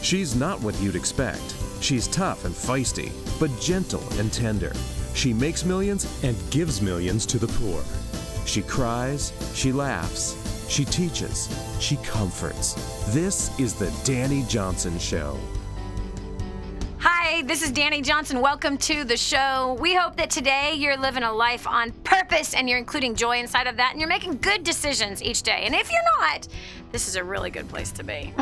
She's not what you'd expect. She's tough and feisty, but gentle and tender. She makes millions and gives millions to the poor. She cries, she laughs, she teaches, she comforts. This is the Dani Johnson Show. Hi, this is Dani Johnson. Welcome to the show. We hope that today you're living a life on purpose and you're including joy inside of that and you're making good decisions each day. And if you're not, this is a really good place to be.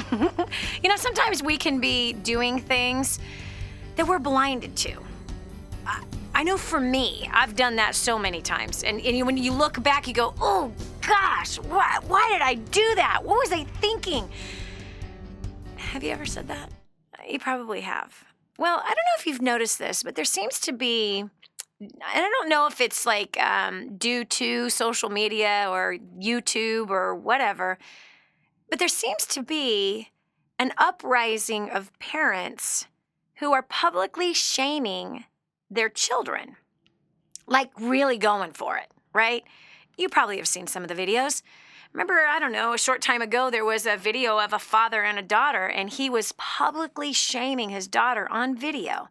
Sometimes we can be doing things that we're blinded to. I know for me, I've done that so many times. And when you look back, you go, oh gosh, why did I do that? What was I thinking? Have you ever said that? You probably have. Well, I don't know if you've noticed this, but there seems to be, and I don't know if it's like due to social media or YouTube or whatever, but there seems to be an uprising of parents who are publicly shaming their children, like really going for it, right? You probably have seen some of the videos. Remember, I don't know, a short time ago, there was a video of a father and a daughter, and he was publicly shaming his daughter on video.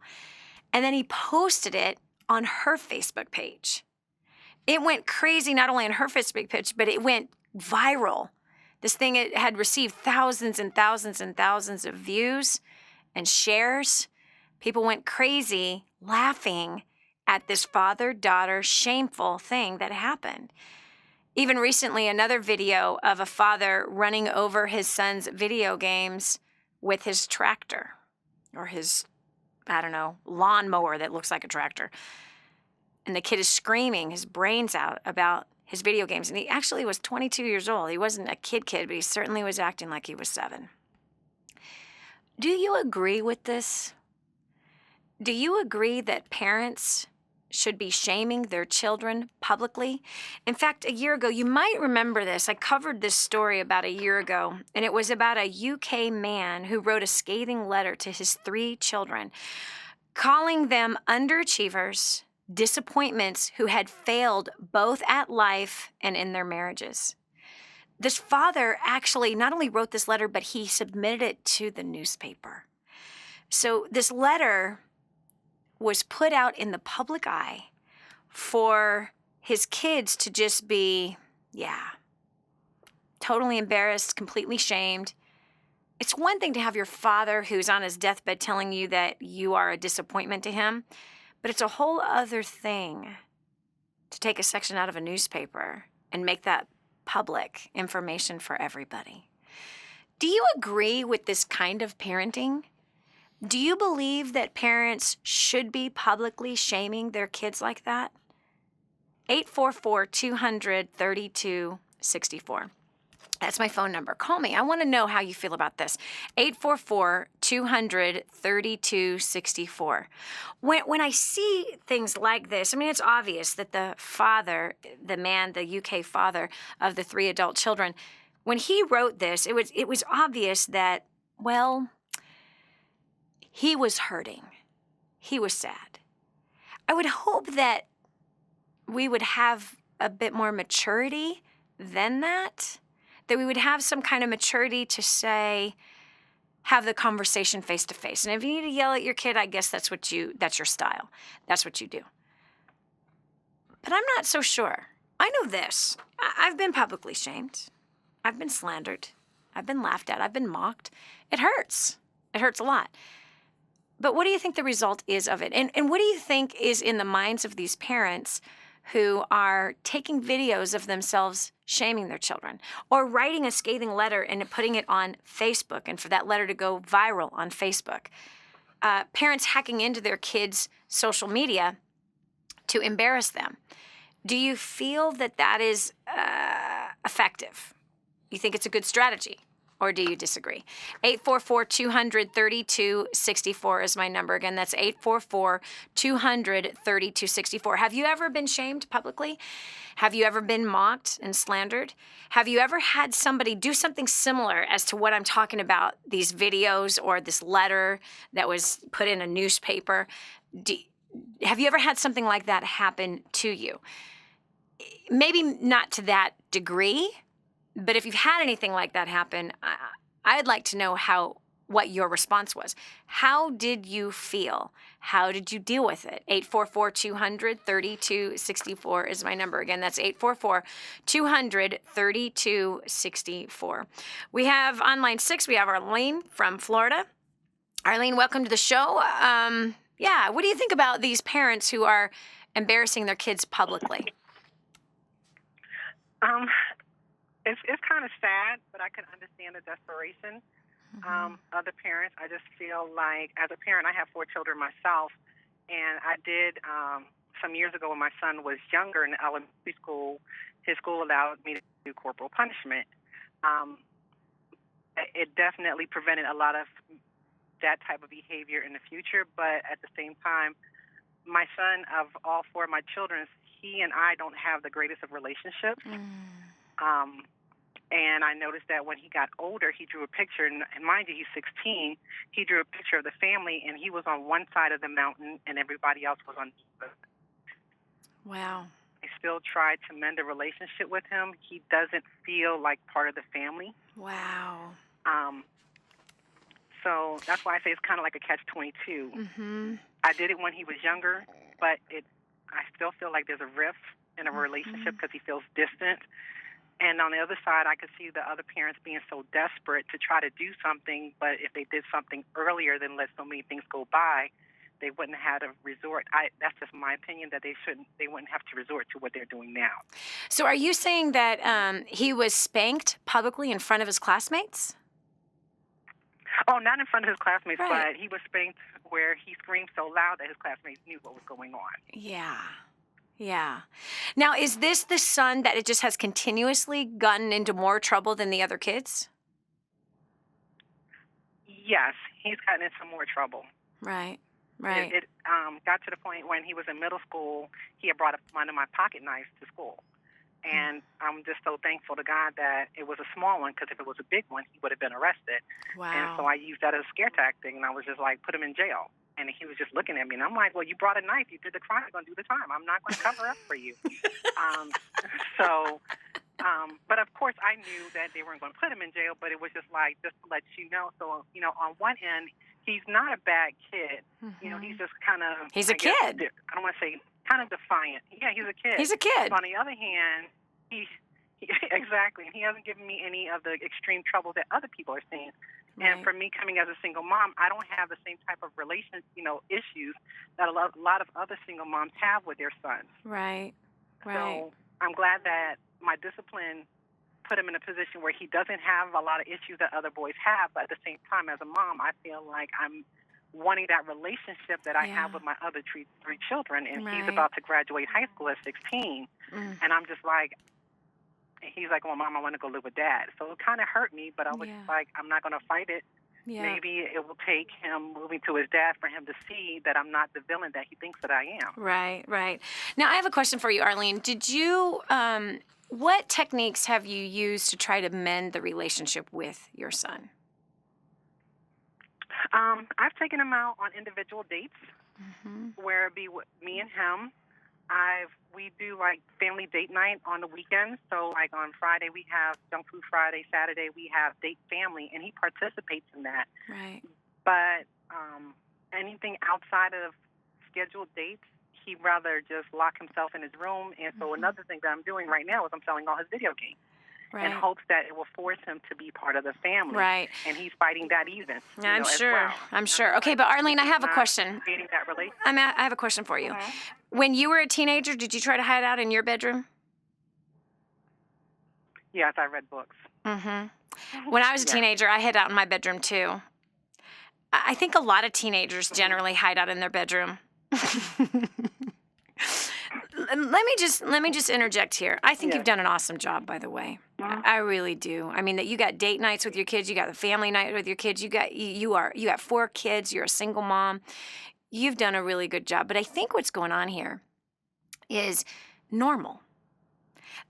And then he posted it on her Facebook page. It went crazy, not only on her Facebook page, but it went viral. This thing it had received thousands and thousands and thousands of views and shares. People went crazy laughing at this father-daughter shameful thing that happened. Even recently, another video of a father running over his son's video games with his tractor or his, lawnmower that looks like a tractor. And the kid is screaming his brains out about his video games. And he actually was 22 years old. He wasn't a kid, but he certainly was acting like he was 7. Do you agree with this? Do you agree that parents should be shaming their children publicly? In fact, a year ago, you might remember this. I covered this story about a year ago, and it was about a UK man who wrote a scathing letter to his 3 children, calling them underachievers, disappointments who had failed both at life and in their marriages. This father actually not only wrote this letter, but he submitted it to the newspaper. So this letter was put out in the public eye for his kids to just be, totally embarrassed, completely shamed. It's one thing to have your father who's on his deathbed telling you that you are a disappointment to him, but it's a whole other thing to take a section out of a newspaper and make that public information for everybody. Do you agree with this kind of parenting? Do you believe that parents should be publicly shaming their kids like that? 844-200-3264. That's my phone number. Call me. I want to know how you feel about this. 844-200-3264. When I see things like this, it's obvious that the father, the man, the UK father of the 3 adult children, when he wrote this, it was obvious that, he was hurting. He was sad. I would hope that we would have a bit more maturity than that we would have some kind of maturity to say, have the conversation face to face. And if you need to yell at your kid, I guess that's your style. That's what you do. But I'm not so sure. I know this. I've been publicly shamed. I've been slandered. I've been laughed at. I've been mocked. It hurts. It hurts a lot. But what do you think the result is of it? And what do you think is in the minds of these parents who are taking videos of themselves shaming their children or writing a scathing letter and putting it on Facebook and for that letter to go viral on Facebook? Parents hacking into their kids' social media to embarrass them. Do you feel that is effective? You think it's a good strategy? Or do you disagree? 844-200-3264 is my number. Again, that's 844-200-3264. Have you ever been shamed publicly? Have you ever been mocked and slandered? Have you ever had somebody do something similar as to what I'm talking about, these videos or this letter that was put in a newspaper? Have you ever had something like that happen to you? Maybe not to that degree, but if you've had anything like that happen, I'd like to know how what your response was. How did you feel? How did you deal with it? 844-200-3264 is my number. Again, that's 844-200-3264. We have on line 6, we have Arlene from Florida. Arlene, welcome to the show. What do you think about these parents who are embarrassing their kids publicly? It's kind of sad, but I can understand the desperation of the parents. I just feel like, as a parent, I have 4 children myself, and I did some years ago when my son was younger in elementary school. His school allowed me to do corporal punishment. It definitely prevented a lot of that type of behavior in the future, but at the same time, my son, of all 4 of my children, he and I don't have the greatest of relationships. And I noticed that when he got older, he drew a picture, and mind you, he's 16. He drew a picture of the family, and he was on one side of the mountain, and everybody else was on the other. Wow. I still tried to mend a relationship with him. He doesn't feel like part of the family. Wow. So that's why I say it's kind of like a catch-22. Mm-hmm. I did it when he was younger, but I still feel like there's a rift in a relationship because he feels distant. And on the other side, I could see the other parents being so desperate to try to do something, but if they did something earlier than let so many things go by, they wouldn't have to resort. That's just my opinion, that they wouldn't have to resort to what they're doing now. So are you saying that he was spanked publicly in front of his classmates? Oh, not in front of his classmates, Right. but he was spanked where he screamed so loud that his classmates knew what was going on. Yeah. Yeah. Now, is this the son that it just has continuously gotten into more trouble than the other kids? Yes, he's gotten into more trouble. Right. It got to the point when he was in middle school, he had brought one of my pocket knives to school. And I'm just so thankful to God that it was a small one, because if it was a big one, he would have been arrested. Wow. And so I used that as a scare tactic, and I was just like, put him in jail. And he was just looking at me, and I'm like, well, you brought a knife. You did the crime. You're going to do the time. I'm not going to cover up for you. But of course, I knew that they weren't going to put him in jail, but it was just like, just to let you know. So, on one end, he's not a bad kid. Mm-hmm. He's just kind of... He's a kid. I don't want to say kind of defiant. Yeah, he's a kid. He's a kid. But on the other hand, exactly. He hasn't given me any of the extreme trouble that other people are seeing. Right. And for me, coming as a single mom, I don't have the same type of issues that a lot of other single moms have with their sons. Right. So I'm glad that my discipline put him in a position where he doesn't have a lot of issues that other boys have. But at the same time, as a mom, I feel like I'm wanting that relationship that I have with my other three children. And he's about to graduate high school at 16. And I'm just like, he's like, well, Mom, I want to go live with Dad. So it kind of hurt me, but I was just like, I'm not going to fight it. Yeah. Maybe it will take him moving to his dad for him to see that I'm not the villain that he thinks that I am. Right, right. Now, I have a question for you, Arlene. Did you, what techniques have you used to try to mend the relationship with your son? I've taken him out on individual dates where it be with me and him. We do like family date night on the weekends. So like on Friday we have Junk Food Friday. Saturday we have Date Family, and he participates in that. Right. But anything outside of scheduled dates, he'd rather just lock himself in his room. And so another thing that I'm doing right now is I'm selling all his video games. In hopes that it will force him to be part of the family. Right. And he's fighting that even. I'm sure. Well. I'm sure. Okay, but Arlene, I have a question. That relationship. I have a question for you. When you were a teenager, did you try to hide out in your bedroom? Yes, I read books. When I was a teenager, I hid out in my bedroom too. I think a lot of teenagers generally hide out in their bedroom. Let me just interject here. I think you've done an awesome job, by the way. I really do. I mean, that you got date nights with your kids, you got the family night with your kids, you got 4 kids, you're a single mom. You've done a really good job. But I think what's going on here is normal.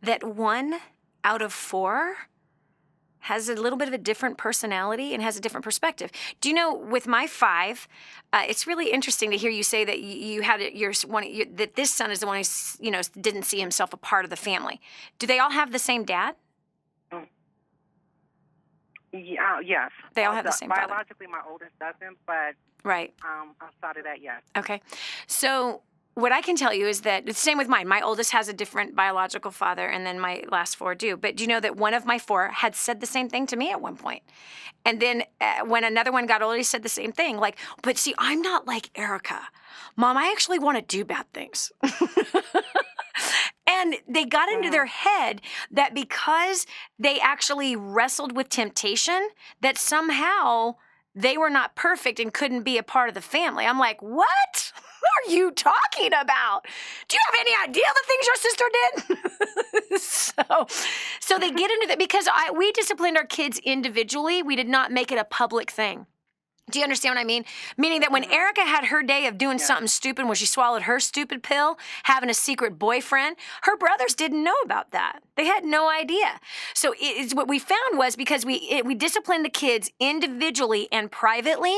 That 1 out of 4 has a little bit of a different personality and has a different perspective. Do you know, with my 5, it's really interesting to hear you say that you had that this son is the one who didn't see himself a part of the family. Do they all have the same dad? Yeah, yes. They all have the same father. Biologically, my oldest doesn't, but Right. outside of that, yes. Okay. So what I can tell you is that it's the same with mine. My oldest has a different biological father, and then my last 4 do. But do you know that one of my 4 had said the same thing to me at one point? And then when another one got older, he said the same thing. Like, but see, I'm not like Erica. Mom, I actually want to do bad things. And they got into their head that because they actually wrestled with temptation, that somehow they were not perfect and couldn't be a part of the family. I'm like, what are you talking about? Do you have any idea the things your sister did? so they get into that because we disciplined our kids individually. We did not make it a public thing. Do you understand what I mean? Meaning that when Erica had her day of doing something stupid, when she swallowed her stupid pill, having a secret boyfriend, her brothers didn't know about that. They had no idea. So what we found was because we disciplined the kids individually and privately,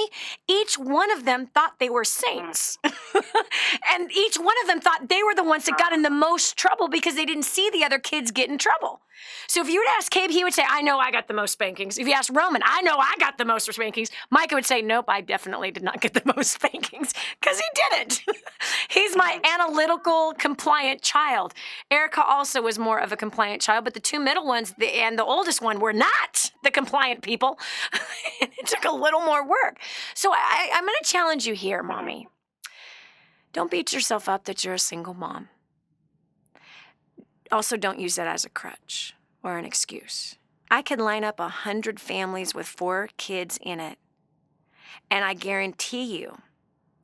each one of them thought they were saints. And each one of them thought they were the ones that got in the most trouble because they didn't see the other kids get in trouble. So if you were to ask Cabe, he would say, I know I got the most spankings. If you ask Roman, I know I got the most spankings. Micah would say, nope, I definitely did not get the most spankings because he didn't. He's my analytical, compliant child. Erica also was more of a compliant child, but the 2 middle ones and the oldest one were not the compliant people. It took a little more work. So I'm going to challenge you here, Mommy. Don't beat yourself up that you're a single mom. Also, don't use that as a crutch or an excuse. I could line up 100 families with 4 kids in it, and I guarantee you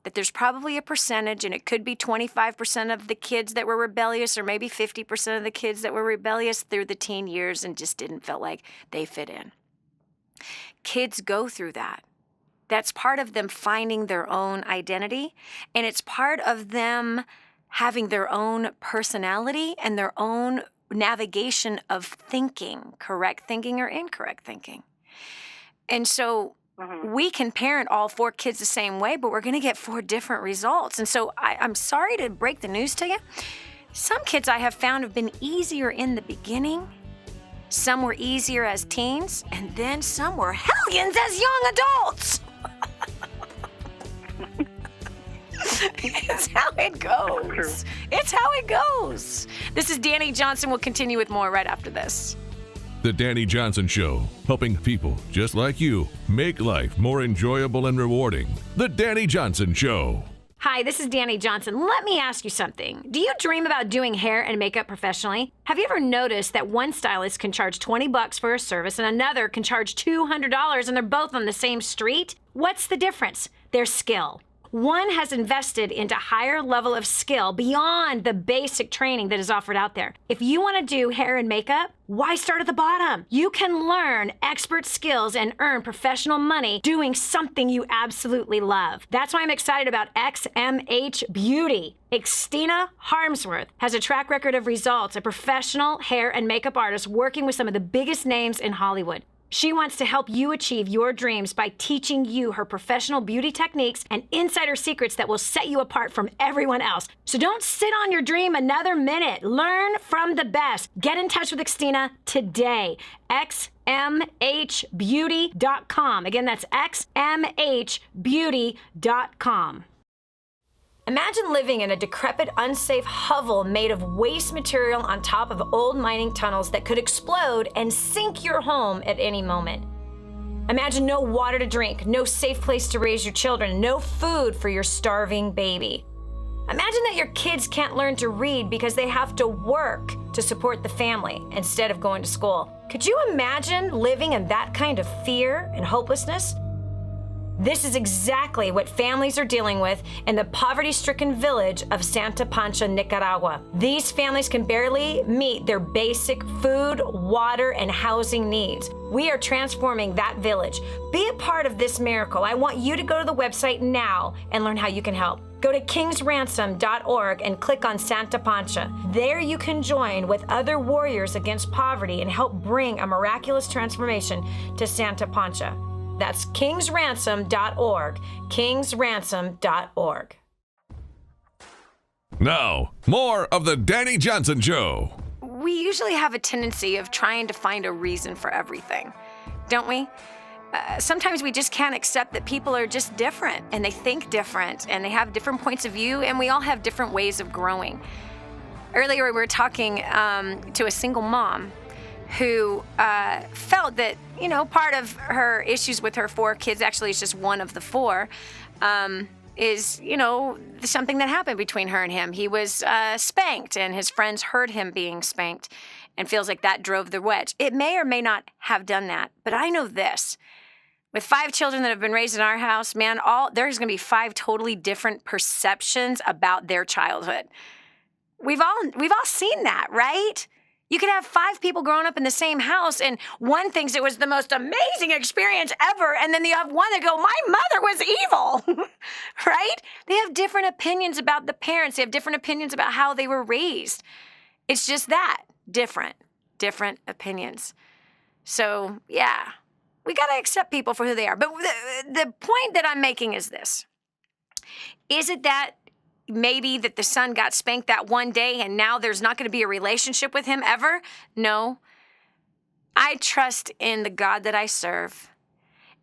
that there's probably a percentage, and it could be 25% of the kids that were rebellious or maybe 50% of the kids that were rebellious through the teen years and just didn't feel like they fit in. Kids go through that. That's part of them finding their own identity, and it's part of them having their own personality and their own navigation of thinking, correct thinking or incorrect thinking. And so we can parent all 4 kids the same way, but we're going to get 4 different results. And so I'm sorry to break the news to you. Some kids I have found have been easier in the beginning. Some were easier as teens, and then some were hellions as young adults. It's how it goes. It's how it goes. This is Dani Johnson. We'll continue with more right after this. The Dani Johnson Show, helping people just like you make life more enjoyable and rewarding. The Dani Johnson Show. Hi, this is Dani Johnson. Let me ask you something. Do you dream about doing hair and makeup professionally? Have you ever noticed that one stylist can charge $20 for a service and another can charge $200 and they're both on the same street? What's the difference? Their skill. One has invested into higher level of skill beyond the basic training that is offered out there. If you want to do hair and makeup, why start at the bottom? You can learn expert skills and earn professional money doing something you absolutely love. That's why I'm excited about XMH Beauty. Xtina Harmsworth has a track record of results, a professional hair and makeup artist working with some of the biggest names in Hollywood. She wants to help you achieve your dreams by teaching you her professional beauty techniques and insider secrets that will set you apart from everyone else. So don't sit on your dream another minute. Learn from the best. Get in touch with Xtina today. XMHbeauty.com. Again, that's XMHbeauty.com. Imagine living in a decrepit, unsafe hovel made of waste material on top of old mining tunnels that could explode and sink your home at any moment. Imagine no water to drink, no safe place to raise your children, no food for your starving baby. Imagine that your kids can't learn to read because they have to work to support the family instead of going to school. Could you imagine living in that kind of fear and hopelessness? This is exactly what families are dealing with in the poverty-stricken village of Santa Pancha, Nicaragua. These families can barely meet their basic food, water, and housing needs. We are transforming that village. Be a part of this miracle. I want you to go to the website now and learn how you can help. Go to kingsransom.org and click on Santa Pancha. There you can join with other warriors against poverty and help bring a miraculous transformation to Santa Pancha. That's kingsransom.org, kingsransom.org. Now, more of the Dani Johnson Show. We usually have a tendency of trying to find a reason for everything. don't we? Sometimes we just can't accept that people are just different and they think different and they have different points of view and we all have different ways of growing. Earlier, we were talking to a single mom who felt that, part of her issues with her 4 kids, actually it's just one of the 4, is, something that happened between her and him. He was spanked and his friends heard him being spanked and feels like that drove the wedge. It may or may not have done that, but I know this. With 5 children that have been raised in our house, man, there's going to be 5 totally different perceptions about their childhood. We've all seen that, right? You could have 5 people growing up in the same house, and one thinks it was the most amazing experience ever, and then you have one that go, my mother was evil, right? They have different opinions about the parents. They have different opinions about how they were raised. It's just that, different opinions. So, yeah, we got to accept people for who they are. But the point that I'm making is this. Is it that maybe that the son got spanked that one day and now there's not going to be a relationship with him ever? No. I trust in the God that I serve.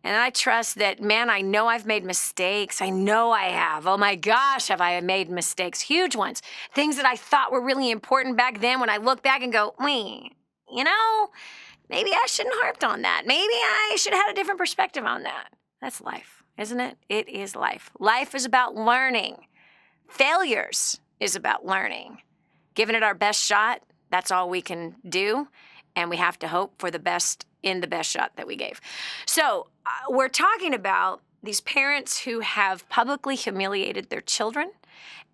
And I trust that, man, I know I've made mistakes. I know I have. Oh my gosh, have I made mistakes, huge ones. Things that I thought were really important back then when I look back and go, maybe I shouldn't have harped on that. Maybe I should have had a different perspective on that. That's life, isn't it? It is life. Life is about learning. Failures is about learning. Giving it our best shot, that's all we can do. And we have to hope for the best in the best shot that we gave. So we're talking about these parents who have publicly humiliated their children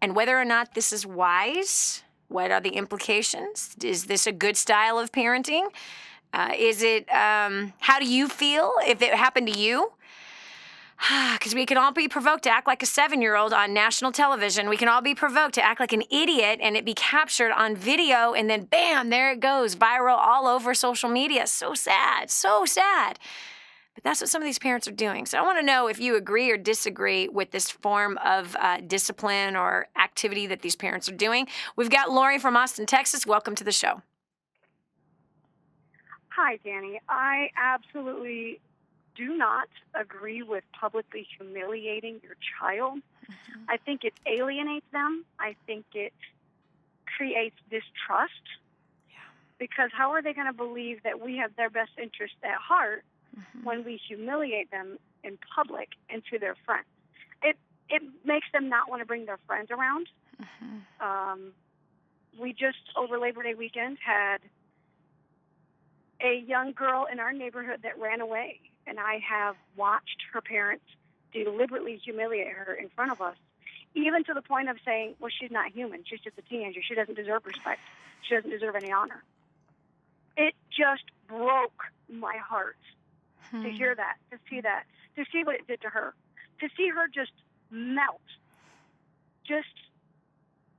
and whether or not this is wise. What are the implications? Is this a good style of parenting? How do you feel if it happened to you? Because we can all be provoked to act like a 7-year-old on national television. We can all be provoked to act like an idiot and it be captured on video and then bam, there it goes, viral all over social media. So sad, so sad. But that's what some of these parents are doing. So I want to know if you agree or disagree with this form of discipline or activity that these parents are doing. We've got Lori from Austin, Texas. Welcome to the show. Hi, Danny. I absolutely do not agree with publicly humiliating your child. Mm-hmm. I think it alienates them. I think it creates distrust. Yeah. Because how are they going to believe that we have their best interest at heart when we humiliate them in public and to their friends? It makes them not want to bring their friends around. Mm-hmm. We just, over Labor Day weekend, had a young girl in our neighborhood that ran away. And I have watched her parents deliberately humiliate her in front of us, even to the point of saying, well, she's not human. She's just a teenager. She doesn't deserve respect. She doesn't deserve any honor. It just broke my heart to hear that, to see what it did to her, to see her just melt, just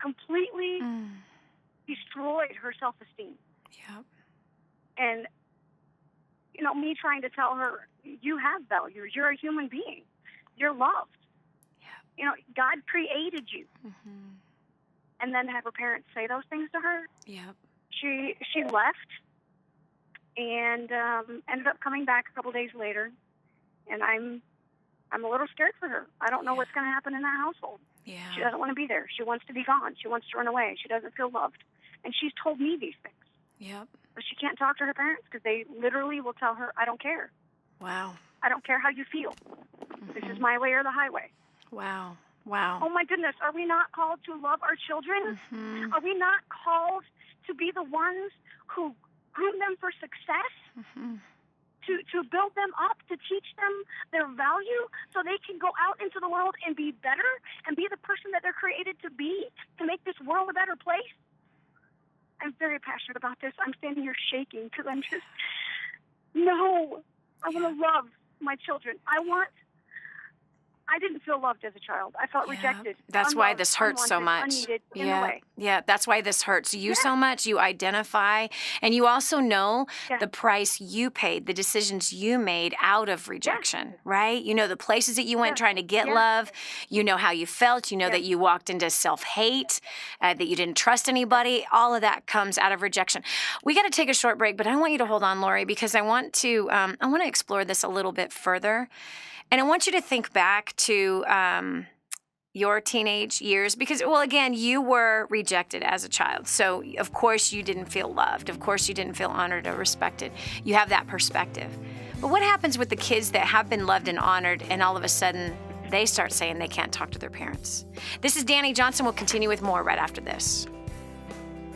completely destroyed her self-esteem. Yep. And me trying to tell her, you have values. You're a human being. You're loved. Yeah. God created you. Mm-hmm. And then to have her parents say those things to her. Yep. She left and ended up coming back a couple days later. And I'm a little scared for her. I don't know what's going to happen in that household. Yeah. She doesn't want to be there. She wants to be gone. She wants to run away. She doesn't feel loved. And she's told me these things. Yep. But she can't talk to her parents because they literally will tell her, I don't care. Wow. I don't care how you feel. Mm-hmm. This is my way or the highway. Wow. Oh, my goodness. Are we not called to love our children? Mm-hmm. Are we not called to be the ones who groom them for success? Mm-hmm. To build them up, to teach them their value so they can go out into the world and be better and be the person that they're created to be, to make this world a better place? I'm very passionate about this. I'm standing here shaking because I want to love my children. I I didn't feel loved as a child. I felt rejected. That's why unloved, this hurts so unwanted, much. unneeded, in the way. Yeah, that's why this hurts you so much. You identify, and you also know the price you paid, the decisions you made out of rejection, right? You know the places that you went trying to get love. You know how you felt. You know that you walked into self-hate, that you didn't trust anybody. All of that comes out of rejection. We got to take a short break, but I want you to hold on, Lori, because I want to explore this a little bit further. And I want you to think back to your teenage years because, well, again, you were rejected as a child. So, of course, you didn't feel loved. Of course, you didn't feel honored or respected. You have that perspective. But what happens with the kids that have been loved and honored and all of a sudden they start saying they can't talk to their parents? This is Dani Johnson. We'll continue with more right after this.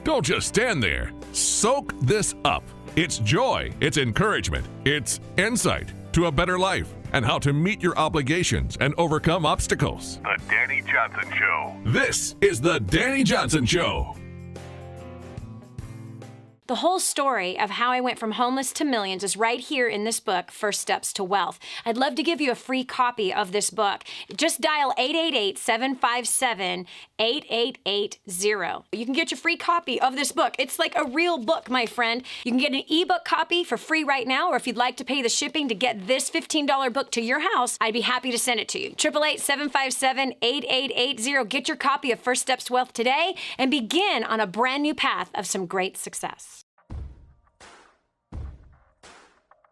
Don't just stand there. Soak this up. It's joy, it's encouragement, it's insight to a better life and how to meet your obligations and overcome obstacles. The Dani Johnson Show. This is The Dani Johnson Show. The whole story of how I went from homeless to millions is right here in this book, First Steps to Wealth. I'd love to give you a free copy of this book. Just dial 888-757-8880. You can get your free copy of this book. It's like a real book, my friend. You can get an ebook copy for free right now, or if you'd like to pay the shipping to get this $15 book to your house, I'd be happy to send it to you. 888-757-8880. Get your copy of First Steps to Wealth today and begin on a brand new path of some great success.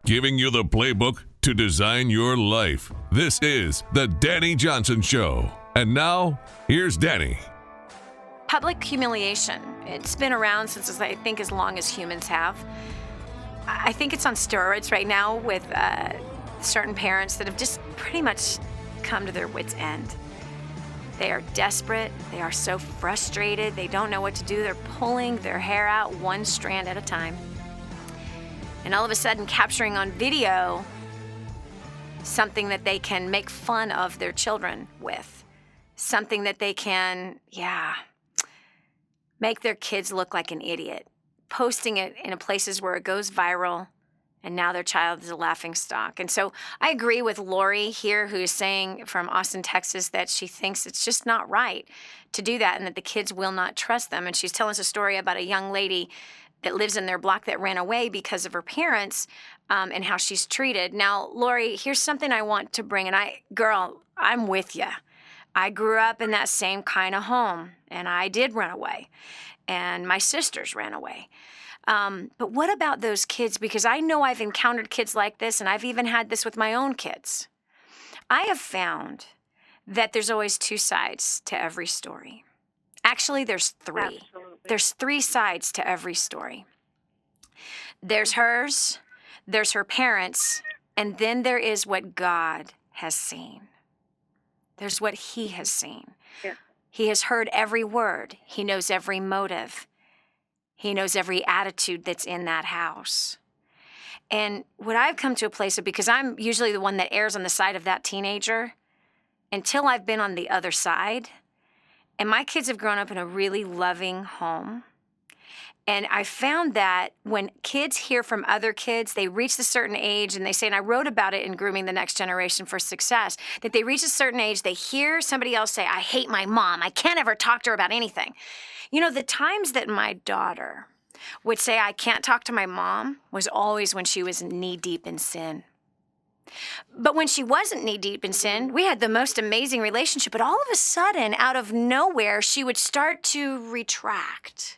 Giving you the playbook to design your life. This is The Dani Johnson Show. And now, here's Dani. Public humiliation. It's been around since, I think, as long as humans have. I think it's on steroids right now with certain parents that have just pretty much come to their wits' end. They are desperate. They are so frustrated. They don't know what to do. They're pulling their hair out one strand at a time. And all of a sudden capturing on video something that they can make fun of their children with. Something that they can, make their kids look like an idiot. Posting it in places where it goes viral, and now their child is a laughingstock. And so I agree with Lori here, who is saying from Austin, Texas, that she thinks it's just not right to do that and that the kids will not trust them. And she's telling us a story about a young lady that lives in their block that ran away because of her parents and how she's treated. Now, Lori, here's something I want to bring. And I'm with you. I grew up in that same kind of home, and I did run away. And my sisters ran away. But what about those kids? Because I know I've encountered kids like this, and I've even had this with my own kids. I have found that there's always two sides to every story. Actually, there's three. Absolutely. There's three sides to every story. There's hers, there's her parents, and then there is what God has seen. There's what He has seen. Yeah. He has heard every word. He knows every motive. He knows every attitude that's in that house. And what I've come to a place of, because I'm usually the one that errs on the side of that teenager, until I've been on the other side, and my kids have grown up in a really loving home. And I found that when kids hear from other kids, they reach a certain age, and they say, and I wrote about it in Grooming the Next Generation for Success, that they reach a certain age, they hear somebody else say, I hate my mom. I can't ever talk to her about anything. You know, the times that my daughter would say, I can't talk to my mom, was always when she was knee-deep in sin. But when she wasn't knee-deep in sin, we had the most amazing relationship. But all of a sudden, out of nowhere, she would start to retract.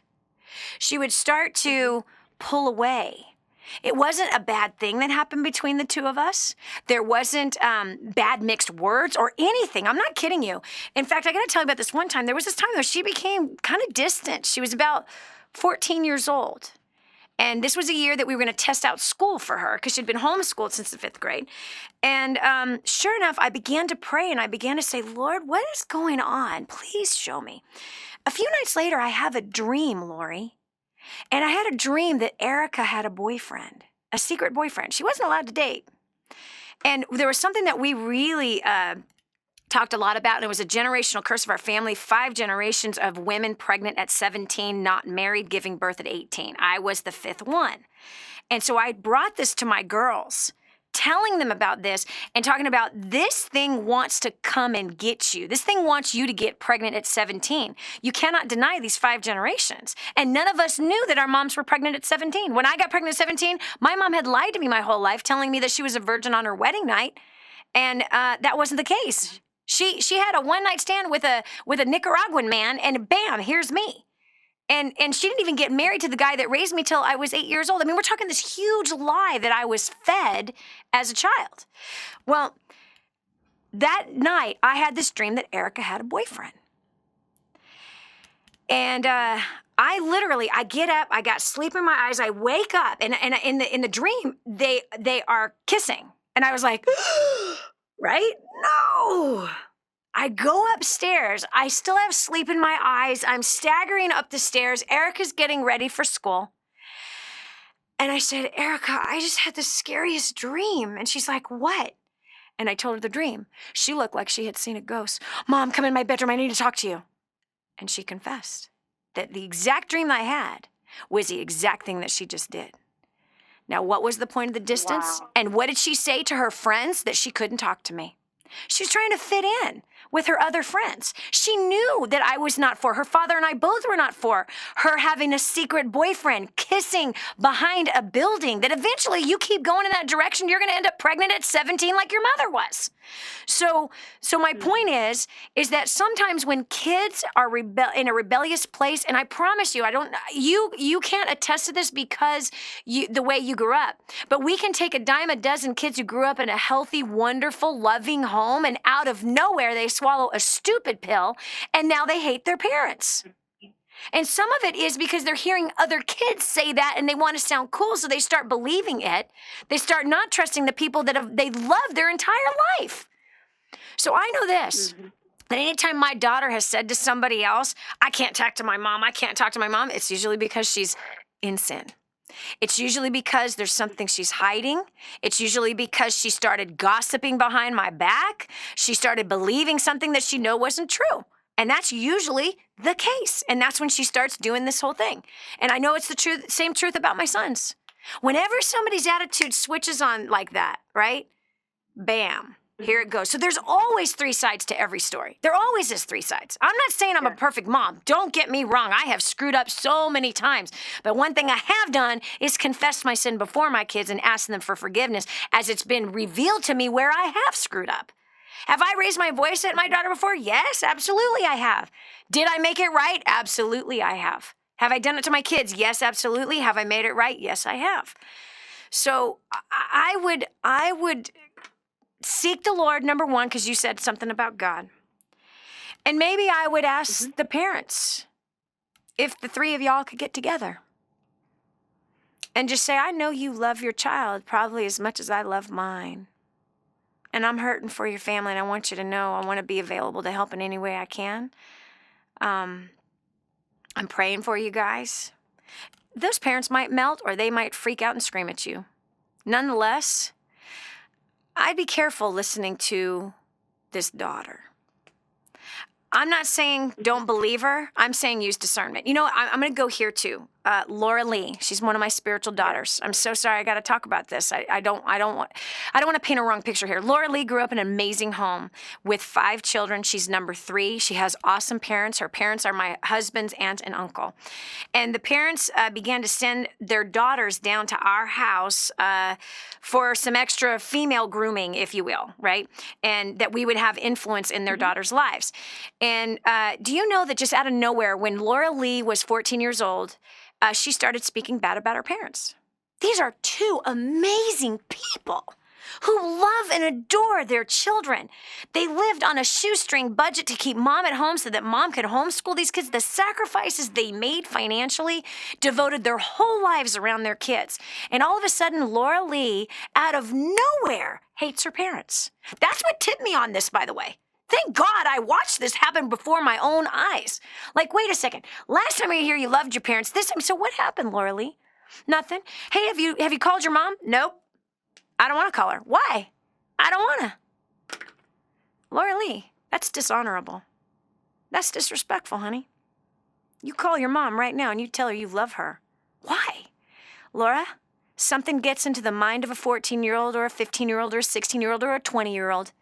She would start to pull away. It wasn't a bad thing that happened between the two of us. There wasn't bad mixed words or anything. I'm not kidding you. In fact, I got to tell you about this one time. There was this time where she became kind of distant. She was about 14 years old. And this was a year that we were going to test out school for her because she'd been homeschooled since the 5th grade. And sure enough, I began to pray and I began to say, Lord, what is going on? Please show me. A few nights later, I have a dream, Lori. And I had a dream that Erica had a boyfriend, a secret boyfriend. She wasn't allowed to date. And there was something that we really talked a lot about, and it was a generational curse of our family, 5 generations of women pregnant at 17, not married, giving birth at 18. I was the 5th one. And so I brought this to my girls telling them about this and talking about this thing wants to come and get you. This thing wants you to get pregnant at 17. You cannot deny these 5 generations. And none of us knew that our moms were pregnant at 17. When I got pregnant at 17, my mom had lied to me my whole life, telling me that she was a virgin on her wedding night. And that wasn't the case. She had a one-night stand with a Nicaraguan man, and bam, here's me. And she didn't even get married to the guy that raised me till I was 8 years old. I mean, we're talking this huge lie that I was fed as a child. Well, that night, I had this dream that Erica had a boyfriend. And I get up, I got sleep in my eyes, I wake up, and in the dream, they are kissing. And I was like, right? No. I go upstairs. I still have sleep in my eyes. I'm staggering up the stairs. Erica's getting ready for school. And I said, Erica, I just had the scariest dream. And she's like, what? And I told her the dream. She looked like she had seen a ghost. Mom, come in my bedroom. I need to talk to you. And she confessed that the exact dream I had was the exact thing that she just did. Now, what was the point of the distance? Wow. And what did she say to her friends? That she couldn't talk to me. She was trying to fit in with her other friends. She knew that I was not for her. Father and I both were not for her having a secret boyfriend, kissing behind a building, that eventually you keep going in that direction, you're going to end up pregnant at 17 like your mother was. So my point is that sometimes when kids are in a rebellious place, and I promise you, you can't attest to this because the way you grew up, but we can take a dime a dozen kids who grew up in a healthy, wonderful, loving home, and out of nowhere they swallow a stupid pill, and now they hate their parents. And some of it is because they're hearing other kids say that and they want to sound cool, so they start believing it. They start not trusting the people that they loved their entire life. So I know this, that anytime my daughter has said to somebody else, I can't talk to my mom, it's usually because she's in sin. It's usually because there's something she's hiding. It's usually because she started gossiping behind my back. She started believing something that she knew wasn't true. And that's usually the case. And that's when she starts doing this whole thing. And I know it's the same truth about my sons. Whenever somebody's attitude switches on like that, right? Bam. Here it goes. So there's always 3 sides to every story. There always is 3 sides. I'm not saying I'm a perfect mom. Don't get me wrong. I have screwed up so many times. But one thing I have done is confess my sin before my kids and ask them for forgiveness as it's been revealed to me where I have screwed up. Have I raised my voice at my daughter before? Yes, absolutely I have. Did I make it right? Absolutely I have. Have I done it to my kids? Yes, absolutely. Have I made it right? Yes, I have. So I would seek the Lord, number one, because you said something about God. And maybe I would ask the parents if the 3 of y'all could get together and just say, I know you love your child probably as much as I love mine. And I'm hurting for your family, and I want you to know I want to be available to help in any way I can. I'm praying for you guys. Those parents might melt, or they might freak out and scream at you. Nonetheless, I'd be careful listening to this daughter. I'm not saying don't believe her. I'm saying use discernment. You know, I'm going to go here too. Laura Lee, she's one of my spiritual daughters. I'm so sorry I got to talk about this. I don't want to paint a wrong picture here. Laura Lee grew up in an amazing home with 5 children. She's number 3. She has awesome parents. Her parents are my husband's aunt and uncle. And the parents began to send their daughters down to our house for some extra female grooming, if you will, right? And that we would have influence in their daughters' lives. And do you know that just out of nowhere, when Laura Lee was 14 years old, she started speaking bad about her parents. These are 2 amazing people who love and adore their children. They lived on a shoestring budget to keep mom at home so that mom could homeschool these kids. The sacrifices they made financially devoted their whole lives around their kids. And all of a sudden, Laura Lee, out of nowhere, hates her parents. That's what tipped me on this, by the way. Thank God I watched this happen before my own eyes. Like, wait a second. Last time I hear you loved your parents. This time, so what happened, Laura Lee? Nothing. Hey, have you called your mom? Nope. I don't want to call her. Why? I don't want to. Laura Lee, that's dishonorable. That's disrespectful, honey. You call your mom right now and you tell her you love her. Why? Laura, something gets into the mind of a 14-year-old or a 15-year-old or a 16-year-old or a 20-year-old.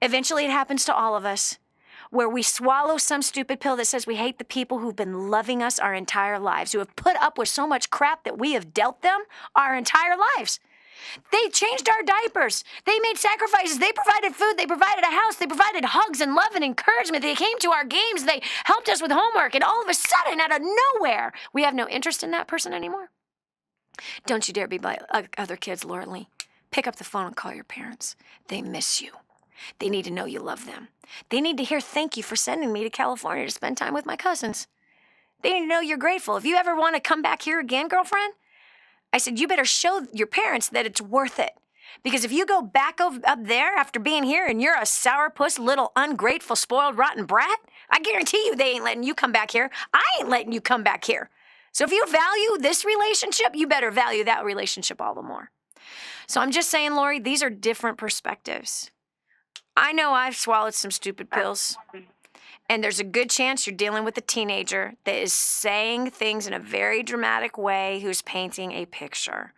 Eventually it happens to all of us, where we swallow some stupid pill that says we hate the people who've been loving us our entire lives, who have put up with so much crap that we have dealt them our entire lives. They changed our diapers. They made sacrifices. They provided food. They provided a house. They provided hugs and love and encouragement. They came to our games. They helped us with homework. And all of a sudden, out of nowhere, we have no interest in that person anymore. Don't you dare be like other kids, Laura Lee. Pick up the phone and call your parents. They miss you. They need to know you love them. They need to hear thank you for sending me to California to spend time with my cousins. They need to know you're grateful. If you ever want to come back here again, girlfriend, I said, you better show your parents that it's worth it. Because if you go back up there after being here and you're a sourpuss, little ungrateful, spoiled, rotten brat, I guarantee you they ain't letting you come back here. I ain't letting you come back here. So if you value this relationship, you better value that relationship all the more. So I'm just saying, Lori, these are different perspectives. I know I've swallowed some stupid pills, and there's a good chance you're dealing with a teenager that is saying things in a very dramatic way, who's painting a picture.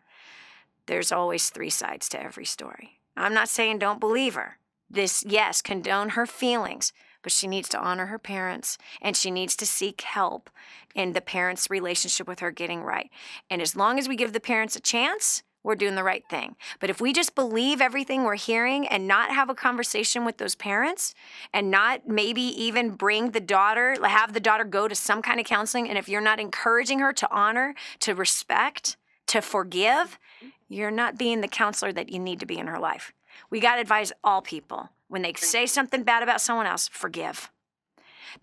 There's always three sides to every story. I'm not saying don't believe her. Yes, condone her feelings, but she needs to honor her parents, and she needs to seek help in the parents' relationship with her getting right. And as long as we give the parents a chance, we're doing the right thing. But if we just believe everything we're hearing and not have a conversation with those parents and not maybe even have the daughter go to some kind of counseling, and if you're not encouraging her to honor, to respect, to forgive, you're not being the counselor that you need to be in her life. We got to advise all people. When they say something bad about someone else, forgive.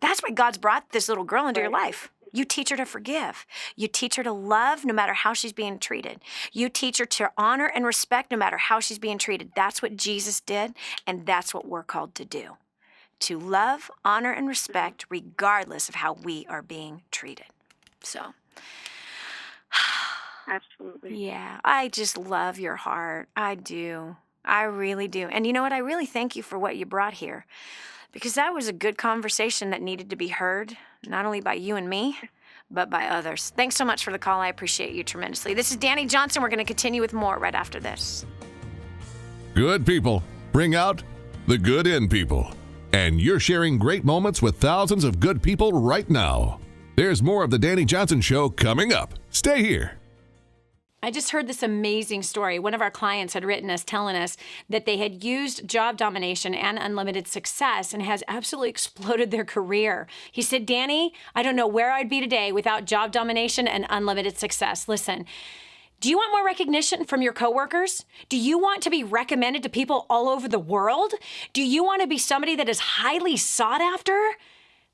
That's why God's brought this little girl into your life. You teach her to forgive. You teach her to love no matter how she's being treated. You teach her to honor and respect no matter how she's being treated. That's what Jesus did, and that's what we're called to do. To love, honor, and respect regardless of how we are being treated. So, Absolutely. yeah, I just love your heart. I do. I really do. And you know what? I really thank you for what you brought here, because that was a good conversation that needed to be heard, not only by you and me, but by others. Thanks so much for the call. I appreciate you tremendously. This is Dani Johnson. We're going to continue with more right after this. Good people bring out the good in people. And you're sharing great moments with thousands of good people right now. There's more of the Dani Johnson Show coming up. Stay here. I just heard this amazing story. One of our clients had written us telling us that they had used job domination and unlimited success and has absolutely exploded their career. He said, Dani, I don't know where I'd be today without job domination and unlimited success. Listen, do you want more recognition from your coworkers? Do you want to be recommended to people all over the world? Do you want to be somebody that is highly sought after?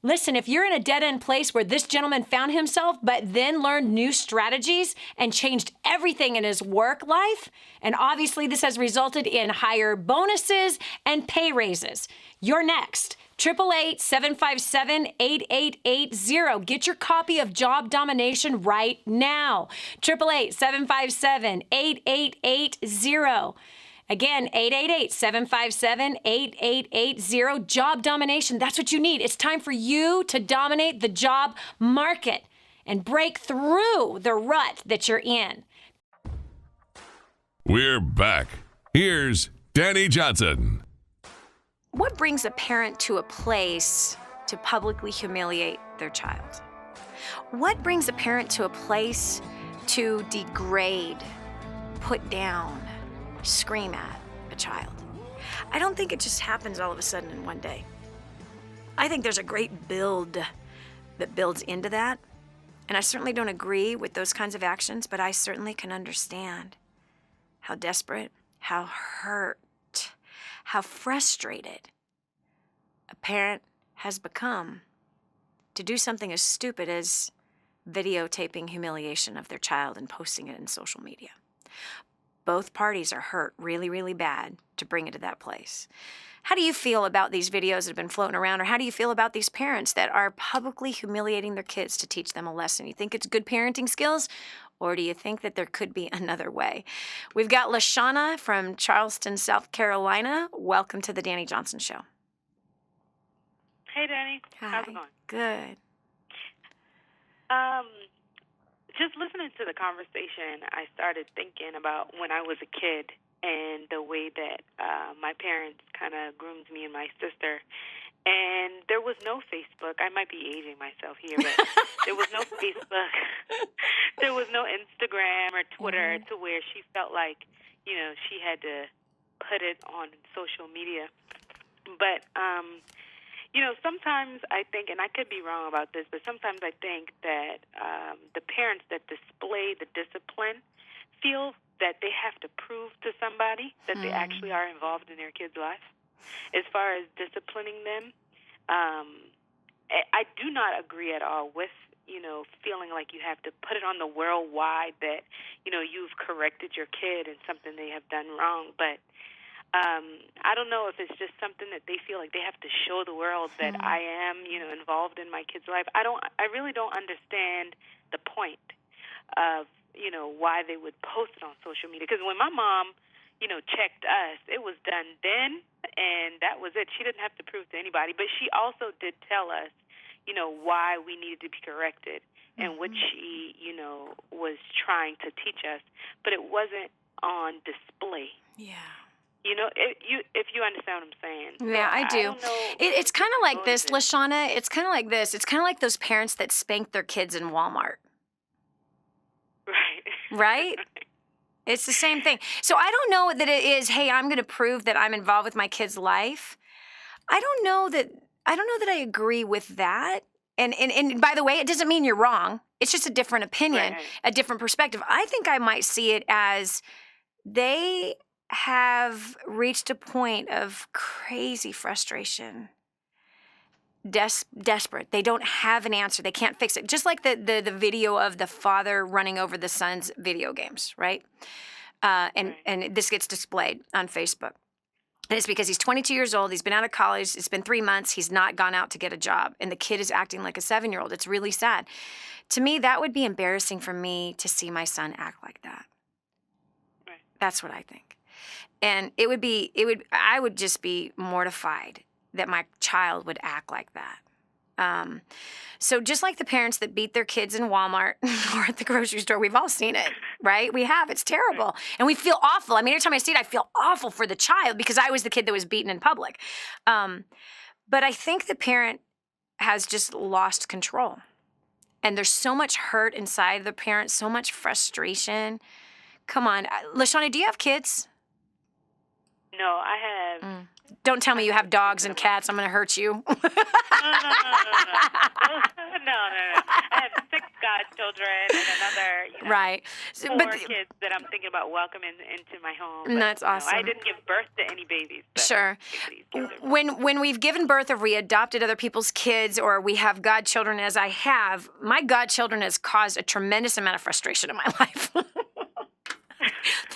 Listen, if you're in a dead-end place where this gentleman found himself, but then learned new strategies and changed everything in his work life, and obviously this has resulted in higher bonuses and pay raises, you're next. 888-757-8880. Get your copy of Job Domination right now. 888-757-8880. Again, 888-757-8880. Job domination. That's what you need. It's time for you to dominate the job market and break through the rut that you're in. We're back. Here's Dani Johnson. What brings a parent to a place to publicly humiliate their child? What brings a parent to a place to degrade, put down, scream at a child? I don't think it just happens all of a sudden in one day. I think there's a great build that builds into that. And I certainly don't agree with those kinds of actions, but I certainly can understand how desperate, how hurt, how frustrated a parent has become to do something as stupid as videotaping humiliation of their child and posting it in social media. Both parties are hurt really, really bad to bring it to that place. How do you feel about these videos that have been floating around, or how do you feel about these parents that are publicly humiliating their kids to teach them a lesson? You think it's good parenting skills, or do you think that there could be another way? We've got LaShawna from Charleston, South Carolina. Welcome to the Dani Johnson Show. Hey, Dani. Hi. How's it going? Good. just listening to the conversation, I started thinking about when I was a kid and the way that my parents kind of groomed me and my sister. And there was no Facebook. I might be aging myself here, but there was no Facebook. There was no Instagram or Twitter to where she felt like, she had to put it on social media. But, sometimes I think, and I could be wrong about this, but sometimes I think that the parents that display the discipline feel that they have to prove to somebody that they actually are involved in their kid's life. As far as disciplining them, I do not agree at all with, feeling like you have to put it on the worldwide that, you've corrected your kid in something they have done wrong. But I don't know if it's just something that they feel like they have to show the world that I am, involved in my kid's life. I really don't understand the point of, why they would post it on social media. Because when my mom, checked us, it was done then, and that was it. She didn't have to prove to anybody. But she also did tell us, why we needed to be corrected and what she, was trying to teach us. But it wasn't on display. Yeah. If you understand what I'm saying. Yeah, I do. don't know It's kind of like this, motive. LaShawna. It's kind of like this. It's kind of like those parents that spank their kids in Walmart. Right. Right? It's the same thing. So I don't know that it is, hey, I'm going to prove that I'm involved with my kid's life. I don't know that I agree with that. And by the way, it doesn't mean you're wrong. It's just a different opinion, Right. a different perspective. I think I might see it as they have reached a point of crazy frustration. Desperate. They don't have an answer. They can't fix it. Just like the video of the father running over the son's video games, right? And this gets displayed on Facebook. And it's because he's 22 years old. He's been out of college. It's been 3 months. He's not gone out to get a job. And the kid is acting like a 7-year-old. It's really sad. To me, that would be embarrassing for me to see my son act like that. Right. That's what I think. And I would just be mortified that my child would act like that. So just like the parents that beat their kids in Walmart or at the grocery store, we've all seen it, right? We have. It's terrible. And we feel awful. I mean, every time I see it, I feel awful for the child because I was the kid that was beaten in public. But I think the parent has just lost control. And there's so much hurt inside the parent, so much frustration. Come on. LaShawna, do you have kids? No, I have. Don't tell me you have dogs and cats. I'm going to hurt you. No. I have 6 godchildren and another, right. 4 kids that I'm thinking about welcoming into my home. But, that's awesome. I didn't give birth to any babies. But Sure. When we've given birth or we adopted other people's kids or we have godchildren as I have, my godchildren has caused a tremendous amount of frustration in my life.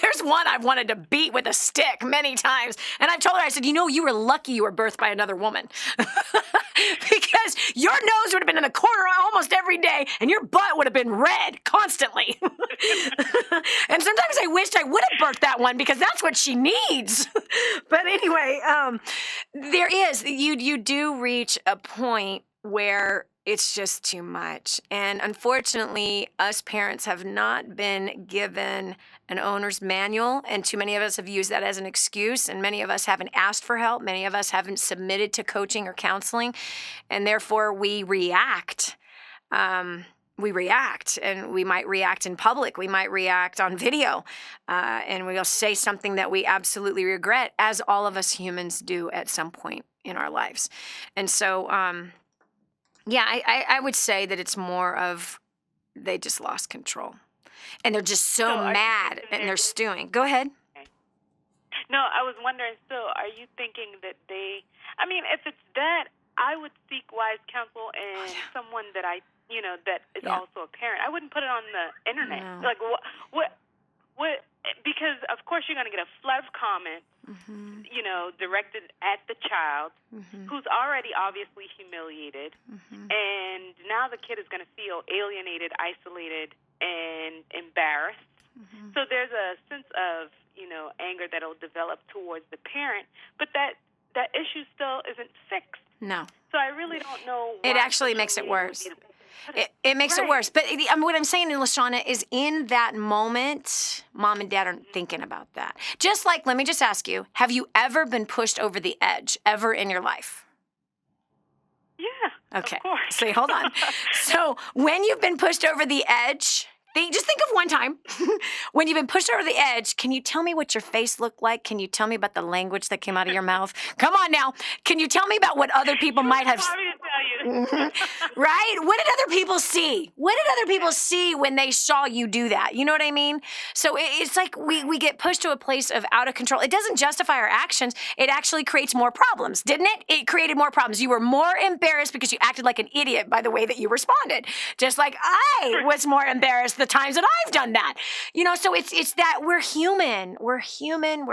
There's one I've wanted to beat with a stick many times. And I've told her, I said, you were lucky you were birthed by another woman. Because your nose would have been in the corner almost every day and your butt would have been red constantly. And sometimes I wished I would have birthed that one because that's what she needs. But anyway, you do reach a point where it's just too much. And unfortunately, us parents have not been given an owner's manual, and too many of us have used that as an excuse, and many of us haven't asked for help. Many of us haven't submitted to coaching or counseling, and therefore we react. And we might react in public. We might react on video, and we'll say something that we absolutely regret, as all of us humans do at some point in our lives. And so, I would say that it's more of they just lost control. And they're just so mad and they're stewing. Go ahead. No, I was wondering, so are you thinking that if it's that, I would seek wise counsel and someone that that is also a parent. I wouldn't put it on the internet. No. Like, what, because of course you're going to get a flood of comments, directed at the child who's already obviously humiliated. And now the kid is going to feel alienated, isolated, and embarrassed. So there's a sense of, anger that'll develop towards the parent, but that issue still isn't fixed. No. So I really don't know. It actually makes it worse. It makes it worse. But what I'm saying, LaShawna, is in that moment, mom and dad aren't thinking about that. Just like, let me just ask you, have you ever been pushed over the edge ever in your life? Yeah. Okay. Of course. So hold on. So when you've been pushed over the edge, just think of one time when you've been pushed over the edge. Can you tell me what your face looked like? Can you tell me about the language that came out of your mouth? Come on now. Can you tell me about what other people might have? Sorry to tell you. Right? What did other people see? What did other people see when they saw you do that? You know what I mean? So it's like we get pushed to a place of out of control. It doesn't justify our actions. It actually creates more problems, didn't it? It created more problems. You were more embarrassed because you acted like an idiot by the way that you responded. Just like I was more embarrassed the times that I've done that. You know, so it's that we're human. We're human.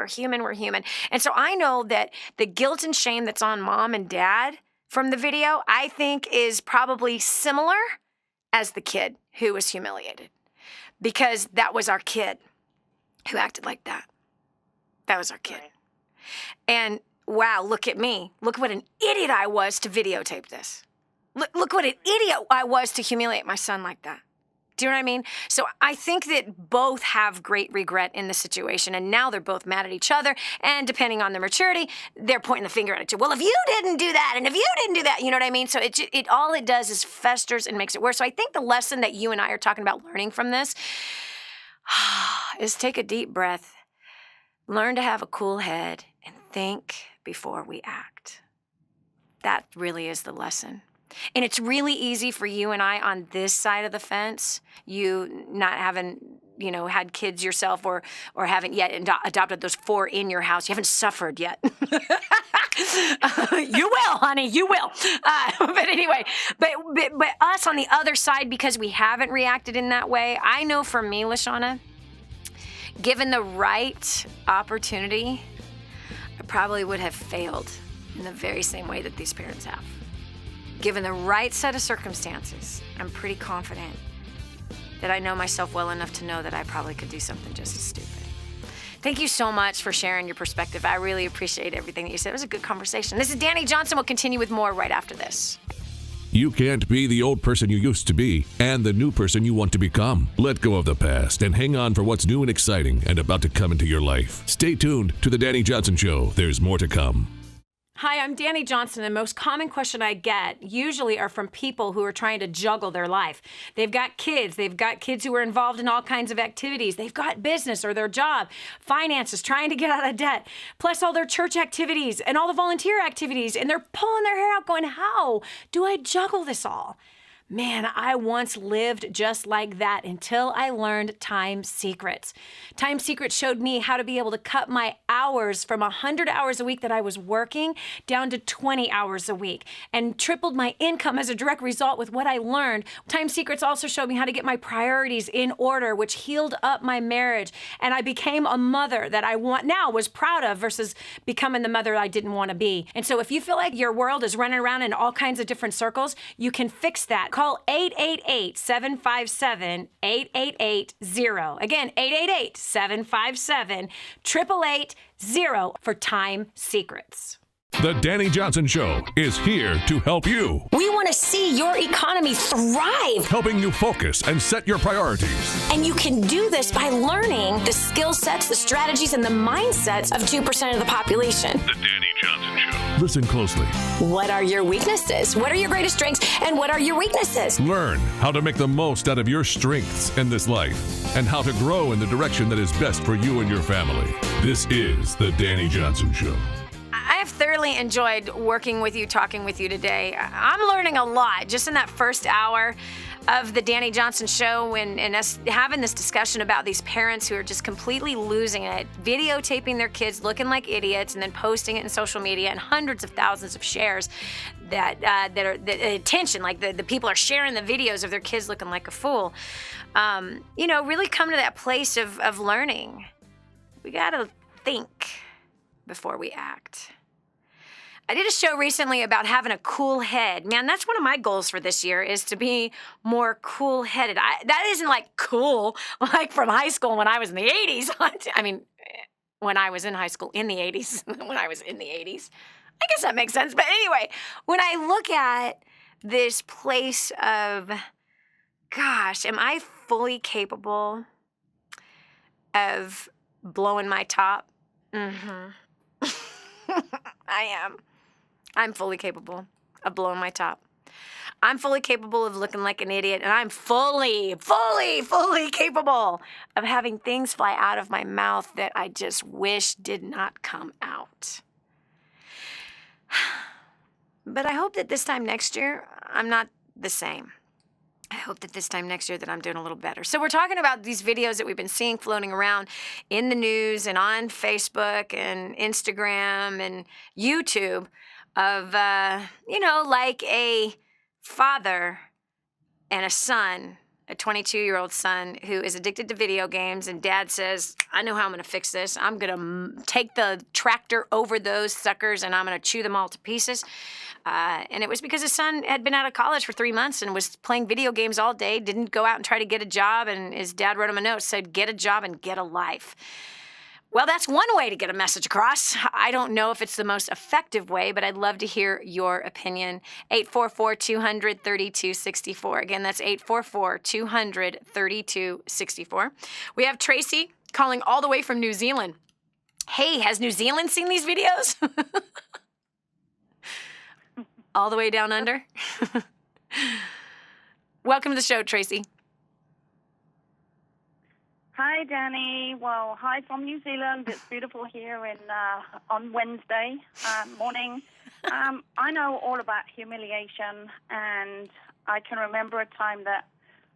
And so I know that the guilt and shame that's on mom and dad from the video, I think is probably similar as the kid who was humiliated. Because that was our kid who acted like that. That was our kid. Right. And wow, look at me. Look what an idiot I was to videotape this. Look what an idiot I was to humiliate my son like that. Do you know what I mean? So I think that both have great regret in the situation, and now they're both mad at each other, and depending on their maturity, they're pointing the finger at each other. Well, if you didn't do that, and if you didn't do that, you know what I mean? So it all it does is festers and makes it worse. So I think the lesson that you and I are talking about learning from this is take a deep breath, learn to have a cool head, and think before we act. That really is the lesson. And it's really easy for you and I on this side of the fence, you not having, had kids yourself or haven't yet adopted those 4 in your house. You haven't suffered yet. You will, honey, you will. But anyway, but us on the other side, because we haven't reacted in that way, I know for me, LaShawna, given the right opportunity, I probably would have failed in the very same way that these parents have. Given the right set of circumstances, I'm pretty confident that I know myself well enough to know that I probably could do something just as stupid. Thank you so much for sharing your perspective. I really appreciate everything that you said. It was a good conversation. This is Dani Johnson. We'll continue with more right after this. You can't be the old person you used to be and the new person you want to become. Let go of the past and hang on for what's new and exciting and about to come into your life. Stay tuned to The Dani Johnson Show. There's more to come. Hi, I'm Dani Johnson. The most common question I get usually are from people who are trying to juggle their life. They've got kids who are involved in all kinds of activities. They've got business or their job, finances, trying to get out of debt, plus all their church activities and all the volunteer activities. And they're pulling their hair out going, how do I juggle this all? Man, I once lived just like that until I learned Time Secrets. Time Secrets showed me how to be able to cut my hours from 100 hours a week that I was working down to 20 hours a week and tripled my income as a direct result with what I learned. Time Secrets also showed me how to get my priorities in order, which healed up my marriage. And I became a mother that I was proud of versus becoming the mother I didn't want to be. And so if you feel like your world is running around in all kinds of different circles, you can fix that. Call 888-757-8880. Again, 888-757-8880 for Time Secrets. The Dani Johnson Show is here to help you. We want to see your economy thrive. Helping you focus and set your priorities. And you can do this by learning the skill sets, the strategies, and the mindsets of 2% of the population. The Dani Johnson Show. Listen closely. What are your weaknesses? What are your greatest strengths? And what are your weaknesses? Learn how to make the most out of your strengths in this life and how to grow in the direction that is best for you and your family. This is The Dani Johnson Show. I have thoroughly enjoyed working with you, talking with you today. I'm learning a lot just in that first hour of the Dani Johnson Show and us having this discussion about these parents who are just completely losing it, videotaping their kids looking like idiots and then posting it in social media and hundreds of thousands of shares that are the attention, like the people are sharing the videos of their kids looking like a fool. Really come to that place of learning. We got to think before we act. I did a show recently about having a cool head. Man, that's one of my goals for this year is to be more cool-headed. That isn't like cool, like from high school when I was in the 80s. I mean, when I was in high school in the 80s, when I was in the 80s. I guess that makes sense. But anyway, when I look at this place of, gosh, am I fully capable of blowing my top? Mm-hmm. I am. I'm fully capable of blowing my top. I'm fully capable of looking like an idiot, and I'm fully capable of having things fly out of my mouth that I just wish did not come out. But I hope that this time next year, I'm not the same. I hope that this time next year that I'm doing a little better. So we're talking about these videos that we've been seeing floating around in the news and on Facebook and Instagram and YouTube of, like a father and a son, a 22-year-old son who is addicted to video games, and dad says, I know how I'm going to fix this. I'm going to take the tractor over those suckers and I'm going to chew them all to pieces. And it was because his son had been out of college for 3 months and was playing video games all day, didn't go out and try to get a job, and his dad wrote him a note, said, get a job and get a life. Well, that's one way to get a message across. I don't know if it's the most effective way, but I'd love to hear your opinion. 844-200-3264. Again, that's 844-200-3264. We have Tracy calling all the way from New Zealand. Hey, has New Zealand seen these videos? All the way down under? Welcome to the show, Tracy. Hi, Dani. Well, hi from New Zealand. It's beautiful here on Wednesday morning. I know all about humiliation, and I can remember a time that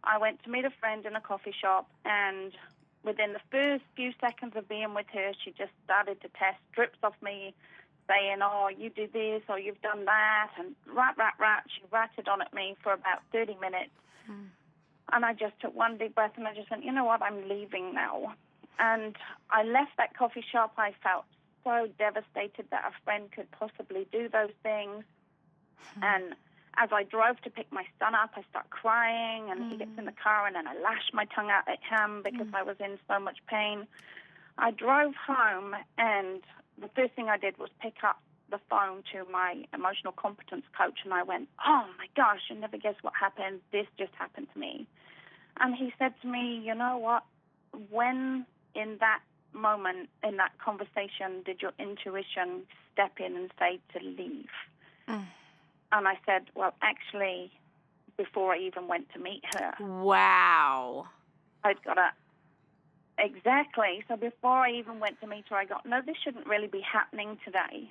I went to meet a friend in a coffee shop, and within the first few seconds of being with her, she just started to test strips off me, saying, oh, you do this, or you've done that, and rat. She ratted on at me for about 30 minutes. And I just took one deep breath and I just went, you know what, I'm leaving now. And I left that coffee shop. I felt so devastated that a friend could possibly do those things. And as I drove to pick my son up, I start crying, and he gets in the car, and then I lashed my tongue out at him because I was in so much pain. I drove home, and the first thing I did was pick up the phone to my emotional competence coach, and I went, oh my gosh, you never guess what happened. This just happened to me. And he said to me, you know what, when in that moment, in that conversation, did your intuition step in and say to leave? And I said, well, actually, before I even went to meet her. Wow. I'd got a... Exactly. So before I even went to meet her, I got, no, this shouldn't really be happening today.